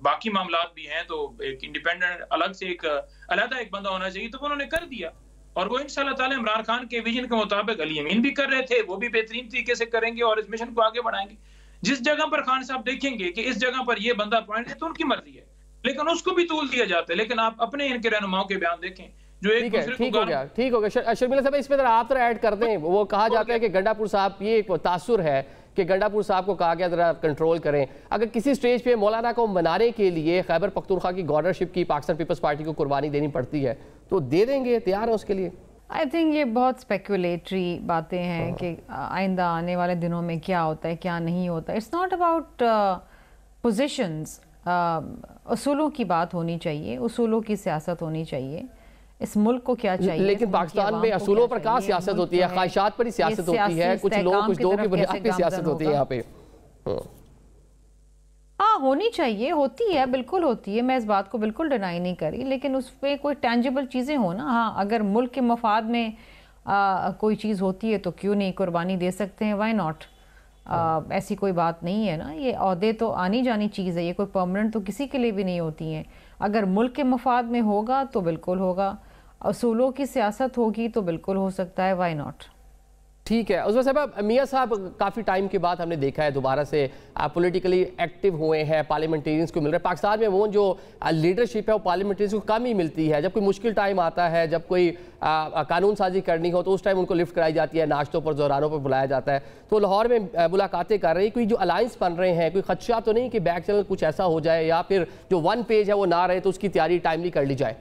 बाकी मामलात भी हैं, तो एक इंडिपेंडेंट अलग से एक अलहदा एक बंदा होना चाहिए, तो वो उन्होंने कर दिया। और वो इंशाल्लाह ताला इमरान खान के विजन के मुताबिक अली अमीन भी कर रहे थे, वो भी बेहतरीन तरीके से करेंगे और इस मिशन को आगे बढ़ाएंगे। जिस जगह पर खान साहब देखेंगे कि इस जगह पर ये बंदा अपॉइंट है, तो उनकी मर्जी है, लेकिन उसको भी तूल दिया जाता है। लेकिन आप अपने इनके रहनुमाओं के बयान देखें जो एक दूसरे को ठीक हो गया। शर्मिला साहब इस पे जरा आप ऐड कर दें। वो कहा जाता है कि गंडापुर साहब, ये एक तासुर है कि गंडापुर साहब को कहा गया जरा कंट्रोल करें। अगर किसी स्टेज पे मौलाना को मनाने के लिए खैबर पख्तूनख्वा की गवर्नरशिप की पाकिस्तान पीपल्स पार्टी को कुर्बानी देनी पड़ती है, तो दे देंगे, तैयार है उसके लिए? आई थिंक ये बहुत स्पेकुलेटरी बातें हैं कि आइंदा आने वाले दिनों में क्या होता है क्या नहीं होता। इट्स नॉट अबाउट पोजीशंस, उसूलों की बात होनी चाहिए, उसूलों की सियासत होनी चाहिए। इस मुल्क को क्या चाहिए? लेकिन पाकिस्तान में असूलों पर कहाँ सियासत होती है? ख्वाहिशात पर ही सियासत होती है, कुछ लोगों की बुनियाद पे सियासत होती है यहाँ पे। हाँ, होनी चाहिए, होती है, बिल्कुल होती है, मैं इस बात को बिल्कुल डिनाई नहीं करी, लेकिन उस पर कोई टेंजिबल चीज़ें हो ना। हाँ, अगर मुल्क के मफाद में कोई चीज़ होती है तो क्यों नहीं कुर्बानी दे सकते हैं, वाई नॉट। ऐसी कोई बात नहीं है ना। ये ओहदे तो आनी जानी चीज़ है, ये कोई परमानेंट तो किसी के लिए भी नहीं होती हैं। अगर मुल्क के मफाद में होगा तो बिल्कुल होगा, असूलों की सियासत होगी तो बिल्कुल हो सकता है, वाई नॉट। ठीक है। उस साहब, मियाँ साहब काफ़ी टाइम के बाद हमने देखा है दोबारा से पॉलिटिकली एक्टिव हुए हैं, पार्लियामेंटेरियंस को मिल रहा है। पाकिस्तान में वो जो लीडरशिप है वो पार्लियामेंटेरियंस को कम ही मिलती है। जब कोई मुश्किल टाइम आता है, जब कोई कानून साजी करनी हो, तो उस टाइम उनको लिफ्ट कराई जाती है, नाश्तों पर, जोरानों पर बुलाया जाता है। तो लाहौर में मुलाकातें कर रही, कोई जो अलायंस बन रहे हैं, कोई खदशा तो नहीं कि बैक चैनल कुछ ऐसा हो जाए या फिर जो 1 पेज है वो ना रहे, तो उसकी तैयारी टाइमली कर ली जाए?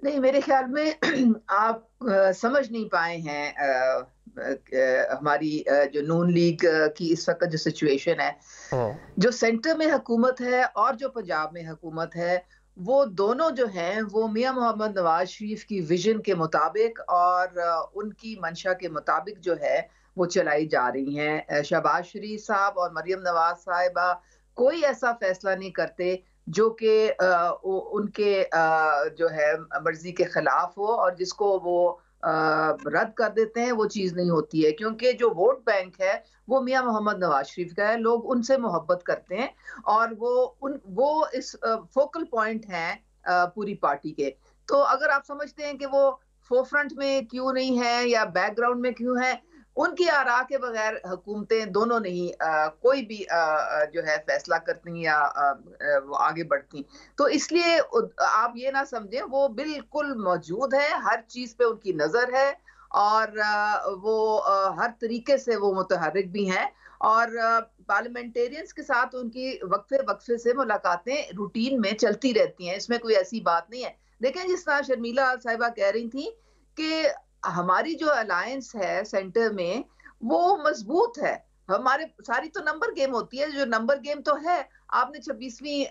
नहीं, मेरे ख्याल में आप समझ नहीं पाए हैं हमारी जो नून लीग की इस वक्त जो सिचुएशन है, जो सेंटर में हुकूमत है और जो पंजाब में हुकूमत है, वो दोनों जो हैं वो मियां मोहम्मद नवाज शरीफ की विजन के मुताबिक और उनकी मंशा के मुताबिक जो है वो चलाई जा रही हैं। शहबाज शरीफ साहब और मरियम नवाज साहिबा कोई ऐसा फैसला नहीं करते जो कि उनके जो है मर्जी के खिलाफ हो, और जिसको वो रद्द कर देते हैं, वो चीज़ नहीं होती है। क्योंकि जो वोट बैंक है वो मियां मोहम्मद नवाज शरीफ का है, लोग उनसे मोहब्बत करते हैं और वो इस फोकल पॉइंट हैं पूरी पार्टी के। तो अगर आप समझते हैं कि वो फोरफ्रंट में क्यों नहीं है या बैकग्राउंड में क्यों है, उनकी आरा के बगैर हुकूमतें दोनों नहीं कोई भी जो है फैसला करती या वो आगे बढ़ती। तो इसलिए आप ये ना समझें, वो बिल्कुल मौजूद है, हर चीज पे उनकी नजर है और वो हर तरीके से वो मुतहर्रिक भी हैं और पार्लियामेंटेरियंस के साथ उनकी वक्फे से मुलाकातें रूटीन में चलती रहती हैं, इसमें कोई ऐसी बात नहीं है। देखें, जिस तरह शर्मिला साहिबा कह रही थी कि हमारी जो अलायंस है सेंटर में वो मजबूत है, हमारे सारी तो नंबर गेम होती है, जो नंबर गेम तो है। आपने 26वीं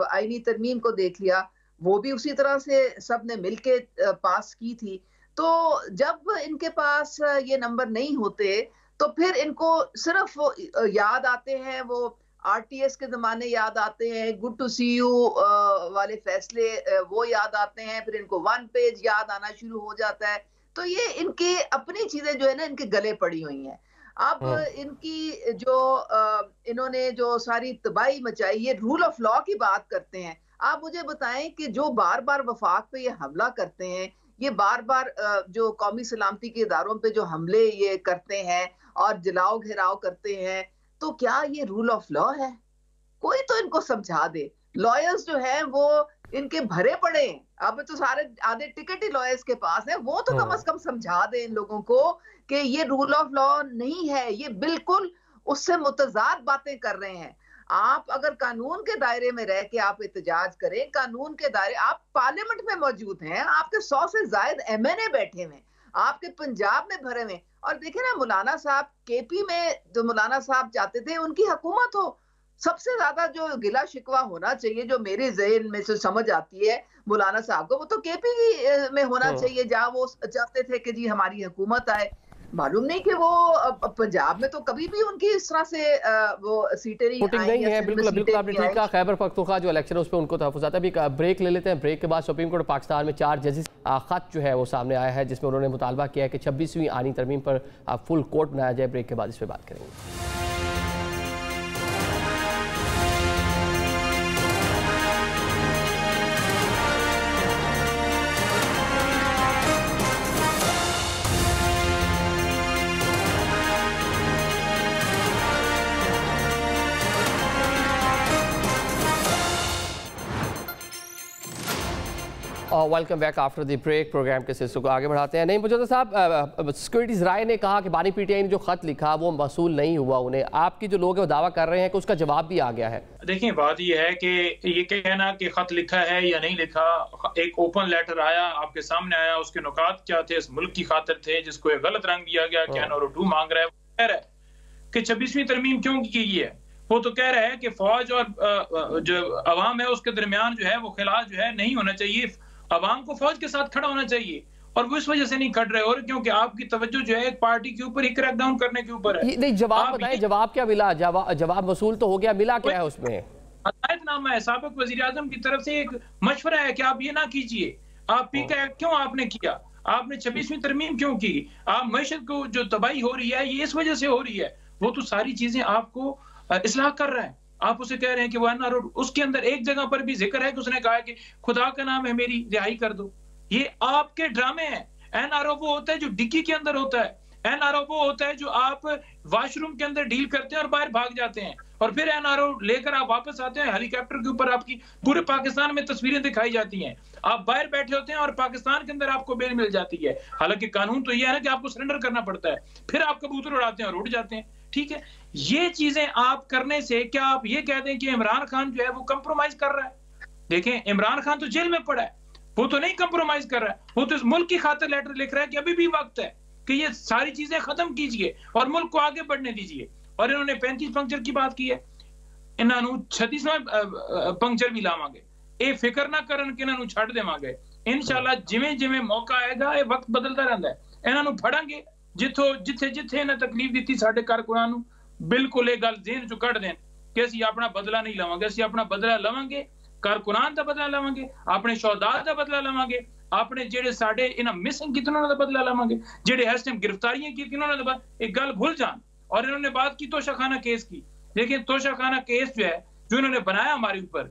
आईनी तरमीम को देख लिया, वो भी उसी तरह से सब ने मिलके पास की थी। तो जब इनके पास ये नंबर नहीं होते तो फिर इनको सिर्फ याद आते हैं, वो आरटीएस के जमाने याद आते हैं, गुड टू सी यू वाले फैसले वो याद आते हैं, फिर इनको वन पेज याद आना शुरू हो जाता है। तो ये इनकी अपनी चीजें जो है ना इनके गले पड़ी हुई हैं। अब इनकी जो इन्होंने जो सारी तबाही मचाई, ये रूल ऑफ लॉ की बात करते हैं। आप मुझे बताएं कि जो बार बार वफाक पे ये हमला करते हैं, ये बार बार जो कौमी सलामती के इदारों पे जो हमले ये करते हैं और जलाओ घेराव करते हैं, तो क्या ये रूल ऑफ लॉ है? कोई तो इनको समझा दे। लॉयर्स जो है वो इनके भरे पड़े हैं, अब तो सारे आधे टिकट ही लॉयर्स के पास है, वो तो कम से कम समझा दे इन लोगों को कि ये रूल ऑफ लॉ नहीं है, ये बिल्कुल उससे मुतजाद बातें कर रहे हैं। आप अगर कानून के दायरे में रह के आप एहतजाज करें, कानून के दायरे, आप पार्लियामेंट में मौजूद हैं, आपके 100 से ज्यादा एमएनए बैठे हुए, आपके पंजाब में भरे हुए, और देखे ना मौलाना साहब केपी में जो मौलाना साहब चाहते थे उनकी हुकूमत हो। सबसे ज्यादा जो गिला शिकवा होना चाहिए, जो मेरे ज़हन में से समझ आती है मौलाना साहब को, वो तो केपी में होना चाहिए, जहाँ वो चाहते थे कि जी हमारी हुकूमत आए। मालूम नहीं कि वो पंजाब में तो कभी भी उनकी इस तरह से वो सीटें नहीं है। बिल्कुल बिल्कुल आपने ठीक कहा। खैबर पख्तूनख्वा जो इलेक्शन है उस पर उनको तहफ़्फ़ुज़ात है। अभी ब्रेक ले लेते हैं। ब्रेक के बाद सुप्रीम कोर्ट पाकिस्तान में 4 जजेस खत जो है वो सामने आया है, जिसमें उन्होंने मुतालबा किया है कि 26वीं आईनी तरमीम पर फुल कोर्ट बनाया जाए। ब्रेक के बाद इस पर बात करेंगे। Welcome back after the break. Programme के सिलसिले को आगे बढ़ाते हैं। नहीं मुझे तो साहब, सिक्योरिटीज़ राय ने कहा कि बानी पीटीआई ने जो खत लिखा वो मसूल नहीं हुआ उन्हें। आपकी जो लोग हैं वो दावा कर रहे हैं कि उसका जवाब भी आ गया है। देखिए, बात ये है कि ये कहना कि खत लिखा है या नहीं लिखा, एक ओपन लेटर आया, आपके सामने आया, उसके नुकात क्या थे, इस मुल्क की खातिर थे, जिसको एक गलत रंग दिया गया, क्या नंबर 2 मांग रहा है, कह रहा है कि 26वीं तरमीम क्यों की गई है। वो तो कह रहा है कि फौज और जो अवाम है उसके दरमियान जो है वो खिलाफ जो है नहीं होना चाहिए, अवाम को फौज के साथ खड़ा होना चाहिए, और वो इस वजह से नहीं खड़ रहे, और क्योंकि आपकी तवज्जो जो है एक पार्टी के ऊपर ही क्रैकडाउन करने के ऊपर है। नहीं, जवाब बताएं, जवाब क्या मिला? जवाब मसूल तो हो गया, मिला क्या है उसमें? हदायतनामा है, साबिक वजीर आजम की तरफ से एक मशवरा है कि आप ये ना कीजिए। आप पीका क्यों आपने किया, आपने 26वीं तरमीम क्यों की, आप मैशत को जो तबाही हो रही है ये इस वजह से हो रही है। वो तो सारी चीजें आपको इस्लाह कर रहा है। आप उसे कह रहे हैं कि वो एनआरओ, उसके अंदर एक जगह पर भी जिक्र है कि उसने कहा कि खुदा का नाम है मेरी रिहाई कर दो। ये आपके ड्रामे हैं। एनआरओ वो होता है जो डिक्की के अंदर होता है, एनआरओ वो होता है जो आप वॉशरूम के अंदर डील करते हैं और बाहर भाग जाते हैं, और फिर एनआरओ लेकर आप वापस आते हैं, हेलीकॉप्टर के ऊपर आपकी पूरे पाकिस्तान में तस्वीरें दिखाई जाती हैं, आप बाहर बैठे होते हैं और पाकिस्तान के अंदर आपको बेल मिल जाती है। हालांकि कानून तो ये है ना कि आपको सरेंडर करना पड़ता है, फिर आप कबूतर उड़ाते हैं और उड़ जाते हैं। ठीक है, ये चीजें आप करने से क्या आप ये कह दें कि इमरान खान जो है वो कंप्रोमाइज कर रहा है? देखें, इमरान खान तो जेल में पड़ा है, वो तो नहीं कंप्रोमाइज कर रहा है, वो तो इस मुल्क की खातिर लेटर लिख रहा है कि अभी भी वक्त है कि ये सारी चीजें खत्म कीजिए और मुल्क को आगे बढ़ने दीजिए। और इन्होंने 35 पंक्चर की बात की है, इन्होंने 36वां पंक्चर भी लावांगे, ये फिक्र ना करन कि इन्होंने छड़ देवांगे। इंशाल्लाह जिवें जिवें मौका आएगा, ये वक्त बदलता रहता है, इन्होंने फड़ांगे जिथे जिथे इन्हें तकलीफ दी साडे कारकुनां नूं। बिल्कुल ये गल ज़हन चों कढ देन कि असीं अपना बदला नहीं लवांगे, असीं अपना बदला लवांगे, कारकुनान दा बदला लवांगे, अपने शौहदा दा बदला लवांगे, अपने जेड़े साडे इन्हां मिसिंग कीते उन्हां दा बदला लवांगे, जेड़े इस टाइम गिरफ्तारियां की उन्हां दा। एक गल भूल जान। और इन्होंने बात की तोशाखाना केस की। देखिए, तोशाखाना केस जो है जो इन्होंने बनाया हमारे ऊपर,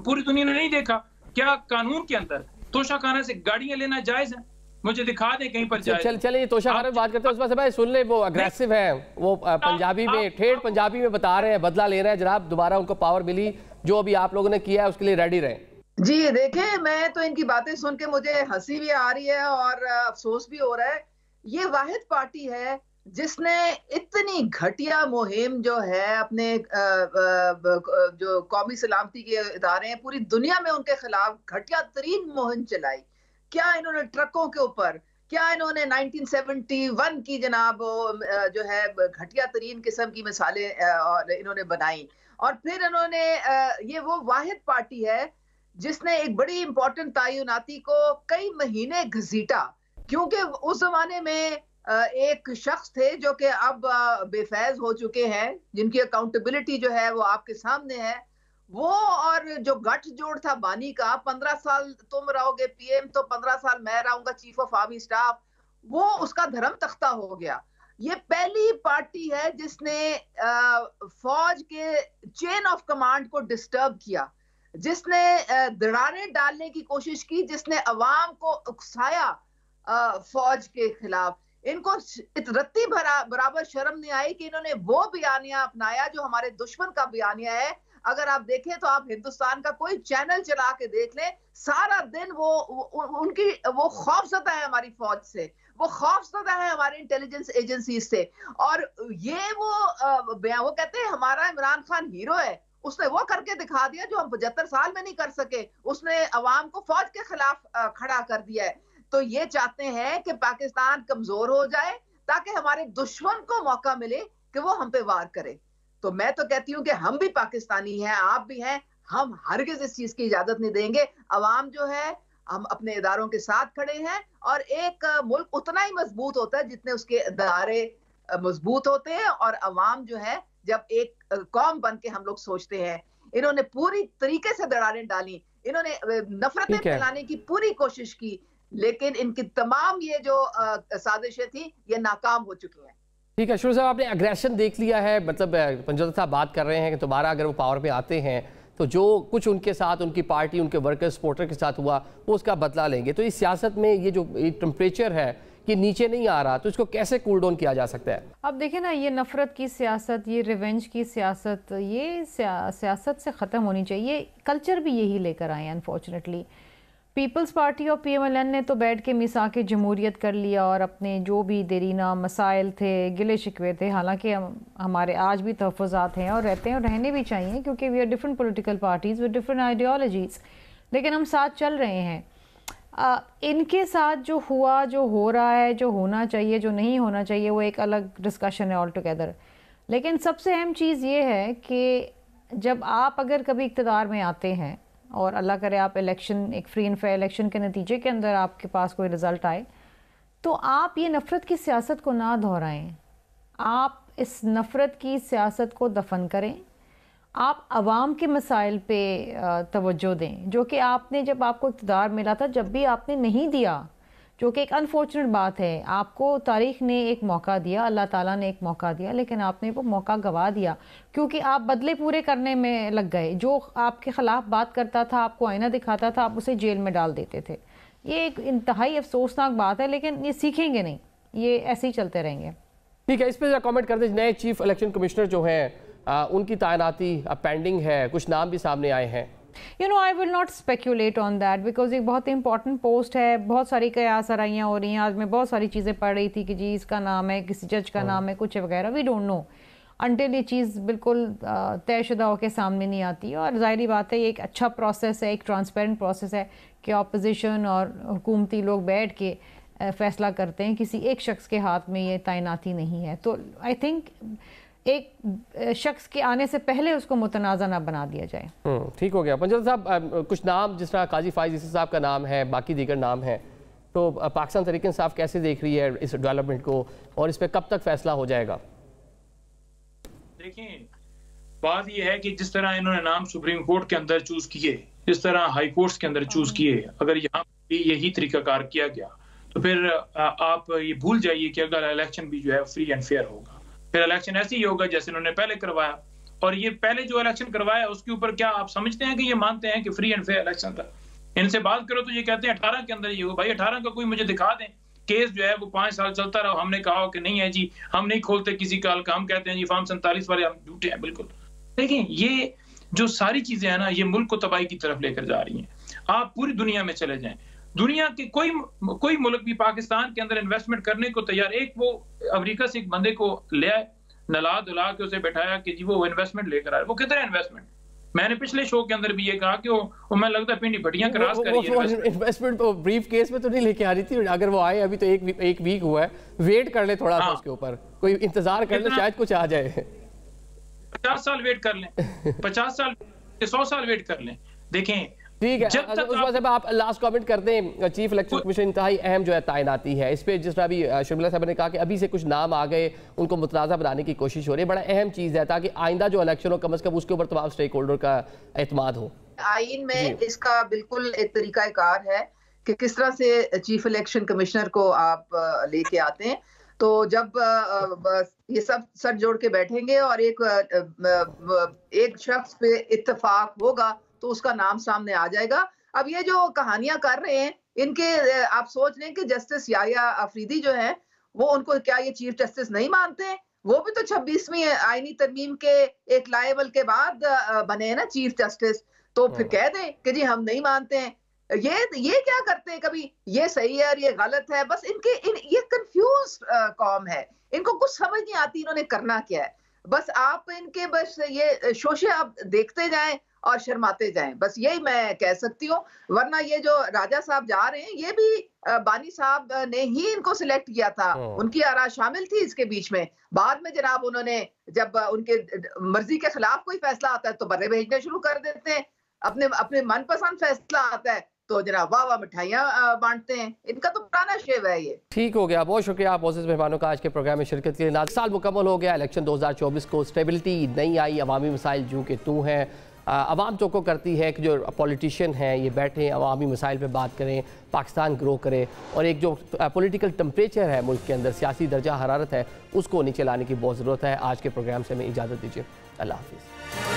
पूरी दुनिया ने नहीं देखा। क्या कानून के अंदर तोशाखाना से गाड़ियां लेना जायज है? मुझे दिखा दे कहीं पर जाए। चलिए तोशाखाना में बात करते हैं। उसमें से भाई सुन ले, वो अग्रेसिव है, वो पंजाबी में ठेठ पंजाबी में बता रहे हैं बदला ले रहे हैं। जनाब, दोबारा उनको पावर मिली, जो अभी आप लोगों ने किया है उसके लिए रेडी रहे। जी देखें, मैं तो इनकी बातें सुन के मुझे हंसी भी आ रही है और अफसोस भी हो रहा है ये वाहिद पार्टी है जिसने इतनी घटिया मुहिम जो है अपने जो कौमी सलामती के इदारे हैं पूरी दुनिया में उनके खिलाफ घटिया तरीन मुहिम चलाई। क्या इन्होंने ट्रकों के ऊपर, क्या इन्होंने 1971 की जनाब जो है घटिया तरीन किस्म की मिसालें और इन्होंने बनाई। और फिर इन्होंने ये वो वाहिद पार्टी है जिसने एक बड़ी इंपॉर्टेंट तयनाती को कई महीने घसीटा, क्योंकि उस जमाने में एक शख्स थे जो कि अब बेफैज हो चुके हैं, जिनकी अकाउंटेबिलिटी जो है वो आपके सामने है। वो और जो गठजोड़ था बानी का, 15 साल तुम रहोगे पीएम तो 15 साल मैं रहूंगा चीफ ऑफ आर्मी स्टाफ, वो उसका धर्म तख्ता हो गया। ये पहली पार्टी है जिसने फौज के चेन ऑफ कमांड को डिस्टर्ब किया, जिसने दरारें डालने की कोशिश की, जिसने अवाम को उकसाया फौज के खिलाफ। इनको रत्ती बराबर शर्म नहीं आई कि इन्होंने वो बयानिया अपनाया जो हमारे दुश्मन का बयानिया है। अगर आप देखें तो आप हिंदुस्तान का कोई चैनल चला के देख लें, सारा दिन वो खौफजदा है हमारी फौज से, वो खौफजदा है हमारे इंटेलिजेंस एजेंसी से। और ये वो कहते हैं हमारा इमरान खान हीरो है, उसने वो करके दिखा दिया जो हम 75 साल में नहीं कर सके। उसने अवाम को फौज के खिलाफ खड़ा कर दिया है। तो ये चाहते हैं कि पाकिस्तान कमजोर हो जाए ताकि हमारे दुश्मन को मौका मिले कि वो हम पे वार करे। तो मैं तो कहती हूँ कि हम भी पाकिस्तानी हैं, आप भी हैं, हम हरगिज इस चीज की इजाजत नहीं देंगे। अवाम जो है हम अपने इदारों के साथ खड़े हैं, और एक मुल्क उतना ही मजबूत होता है जितने उसके इदारे मजबूत होते हैं। और अवाम जो है जब एक कौम बन के हम लोग सोचते हैं, इन्होंने पूरी तरीके से दरारें डाली, इन्होंने नफरतें फैलाने की पूरी कोशिश की, लेकिन इनकी तमाम ये जो साजिशें थी ये नाकाम हो चुकी हैं। ठीक है शुरू साहब, आपने एग्रेशन देख लिया है, मतलब पंजोता साहब बात कर रहे हैं कि दोबारा अगर वो पावर पे आते हैं तो जो कुछ उनके साथ उनकी पार्टी उनके वर्कर सपोर्टर के साथ हुआ वो उसका बदला लेंगे। तो इस सियासत में ये जो टेम्परेचर है कि नीचे नहीं आ रहा, तो इसको कैसे कूल डाउन किया जा सकता है? अब देखें ना, ये नफ़रत की सियासत, ये रिवेंज की सियासत, ये सियासत से ख़त्म होनी चाहिए। कल्चर भी यही लेकर आए हैं अनफॉर्चुनेटली। पीपल्स पार्टी और PMLN ने तो बैठ के मिसाक जमहूरियत कर लिया और अपने जो भी देरीना मसाइल थे, गिले शिकवे थे, हालांकि हमारे आज भी तहफ़्फ़ुज़ात हैं और रहते हैं और रहने भी चाहिए, क्योंकि we are different political parties with different ideologies, लेकिन हम साथ चल रहे हैं। इनके साथ जो हुआ, जो हो रहा है, जो होना चाहिए, जो नहीं होना चाहिए, वो एक अलग डिस्कशन है ऑल टुगेदर। लेकिन सबसे अहम चीज़ ये है कि जब आप अगर कभी इक़्तिदार में आते हैं और अल्लाह करे आप इलेक्शन, एक फ्री एंड फेयर इलेक्शन के नतीजे के अंदर आपके पास कोई रिज़ल्ट आए, तो आप ये नफ़रत की सियासत को ना दोहराएं। आप इस नफ़रत की सियासत को दफन करें, आप आवाम के मसाइल पे तवज्जो दें, जो कि आपने जब आपको इक़्तिदार मिला था, जब भी आपने नहीं दिया, जो कि एक अनफॉर्चुनेट बात है। आपको तारीख़ ने एक मौका दिया, अल्लाह ताला ने एक मौका दिया, लेकिन आपने वो मौका गवा दिया क्योंकि आप बदले पूरे करने में लग गए। जो आपके ख़िलाफ़ बात करता था, आपको आईना दिखाता था, आप उसे जेल में डाल देते थे। ये एक इंतहाई अफसोसनाक बात है, लेकिन ये सीखेंगे नहीं, ये ऐसे ही चलते रहेंगे। ठीक है, इस पर कमेंट कर दें। नए चीफ इलेक्शन कमिश्नर जो हैं उनकी तैनाती अब पेंडिंग है, कुछ नाम भी सामने आए हैं। You know, I will not speculate on that because एक बहुत इंपॉर्टेंट पोस्ट है, बहुत सारी कयास आराइयाँ हो रही हैं। आज मैं बहुत सारी चीज़ें पढ़ रही थी कि जी इसका नाम है, किसी जज का नाम है, कुछ वगैरह। वी डोंट नो अनटिल ये चीज़ बिल्कुल तयशुदा होकर सामने नहीं आती। और ज़ाहिरी बात है ये एक अच्छा प्रोसेस है, एक ट्रांसपेरेंट प्रोसेस है कि अपोजिशन और हुकूमती लोग बैठ के फ़ैसला करते हैं। किसी एक शख्स के हाथ में ये तैनाती नहीं है। तो आई थिंक एक शख्स के आने से पहले उसको मुतनाज़ा ना बना दिया जाए। ठीक हो गया। पंजोता साहब, कुछ नाम जिस तरह काजी फाइज इसी साहब का नाम है, बाकी दीगर नाम है, तो पाकिस्तान तहरीक इंसाफ कैसे देख रही है इस डेवलपमेंट को और इस पर कब तक फैसला हो जाएगा? देखिए, बात यह है कि जिस तरह इन्होंने नाम सुप्रीम कोर्ट के अंदर चूज किए, जिस तरह हाई कोर्ट्स के अंदर चूज किए, अगर यहाँ यही तरीकाकार किया गया तो फिर आप ये भूल जाइए कि अगर इलेक्शन भी जो है फ्री एंड फेयर होगा। फिर इलेक्शन ऐसे ही होगा जैसे इन्होंने पहले करवाया। और ये पहले जो इलेक्शन करवाया उसके ऊपर क्या आप समझते हैं कि ये मानते हैं कि फ्री एंड फेयर इलेक्शन था? इनसे बात करो तो ये कहते हैं 18 के अंदर ये हो। भाई 18 का कोई मुझे दिखा दें केस जो है वो 5 साल चलता रहा। हमने कहा कि नहीं है जी, हम नहीं खोलते किसी काल का, हम कहते हैं जी फॉर्म 47 वाले हम झूठे हैं। बिल्कुल देखिए, ये जो सारी चीजें हैं ना, ये मुल्क को तबाही की तरफ लेकर जा रही हैं। आप पूरी दुनिया में चले जाएं, दुनिया के कोई मुल्क भी पाकिस्तान के अंदर इन्वेस्टमेंट करने को तैयार, एक वो अमेरिका से एक बंदे को ले आए, नला दुला के उसे बैठाया कि जी वो इन्वेस्टमेंट लेकर आए। वो कितना इन्वेस्टमेंट, मैंने पिछले शो के अंदर भी ये कहा कि वो मैं लगता है पिंडी भटियां क्रॉस करी इन्वेस्टमेंट तो ब्रीफ केस में तो नहीं लेके आ रही थी। अगर वो आए, अभी तो एक वीक हुआ है, वेट कर ले थोड़ा सा उसके ऊपर, कोई इंतजार कर ले, शायद कुछ आ जाए। 50 साल वेट कर लें, 50 साल 100 साल वेट कर लें। देखें ठीक है, उस वजह से आप लास्ट कमेंट करते हैं। चीफ इलेक्शन कमीशन इंतहाई अहम जो है तैनाती है, इस पे जिस तरह अभी शर्मिला साहब ने कहा कि अभी से कुछ नाम आ गए, उनको मुतनाज़ा बनाने की कोशिश हो रही है, बड़ा अहम चीज़ है ताकि आइंदा जो इलेक्शन हो कम अज़ कम उसके ऊपर तमाम स्टेक होल्डर का एतमाद हो। आइन में इसका बिल्कुल एक तरीकाकार है कि किस तरह से चीफ इलेक्शन कमिश्नर को आप लेके आते हैं। तो जब ये सब सर जोड़ के बैठेंगे और एक शख्स पे इत्तेफाक होगा तो उसका नाम सामने आ जाएगा। अब ये जो कहानियां कर रहे हैं इनके, आप सोच लें कि जस्टिस याया अफरीदी जो है वो उनको क्या ये चीफ जस्टिस नहीं मानते हैं? वो भी तो 26वीं आईनी तरमीम के एक लाएवल के बाद बने हैं ना चीफ जस्टिस। तो फिर कह दें कि जी हम नहीं मानते हैं। ये क्या करते हैं, कभी ये सही है और ये गलत है। बस ये कंफ्यूज कौम है, इनको कुछ समझ नहीं आती इन्होंने करना क्या है। बस आप इनके बस ये शोशे आप देखते जाएं और शर्माते जाएं, बस यही मैं कह सकती हूँ। वरना ये जो राजा साहब जा रहे हैं ये भी बानी साहब ने ही इनको सिलेक्ट किया था, उनकी आरा शामिल थी इसके बीच में। बाद में जनाब उन्होंने जब उनके मर्जी के खिलाफ कोई फैसला आता है तो बर्रे भेजने शुरू कर देते हैं, अपने मनपसंद फैसला आता है तो जनाब वाह वाह मिठाइयाँ बांटते हैं। इनका तो पुराना शेव है ये। ठीक हो गया, बहुत शुक्रिया आप मोअज़्ज़िज़ मेहमानों का आज के प्रोग्राम में शिरकत के लिए। साल मुकम्मल हो गया, इलेक्शन 2024 को स्टेबिलिटी नहीं आई, अवामी मसाइल जूँ के तू हैं। अवाम तो को करती है कि जो पॉलिटिशियन हैं ये बैठें, अवामी मसाइल पे बात करें, पाकिस्तान ग्रो करे, और एक जो पॉलिटिकल टेम्परेचर है मुल्क के अंदर, सियासी दर्जा हरारत है, उसको नीचे लाने की बहुत ज़रूरत है। आज के प्रोग्राम से हमें इजाज़त दीजिए, अल्लाह हाफ़िज़।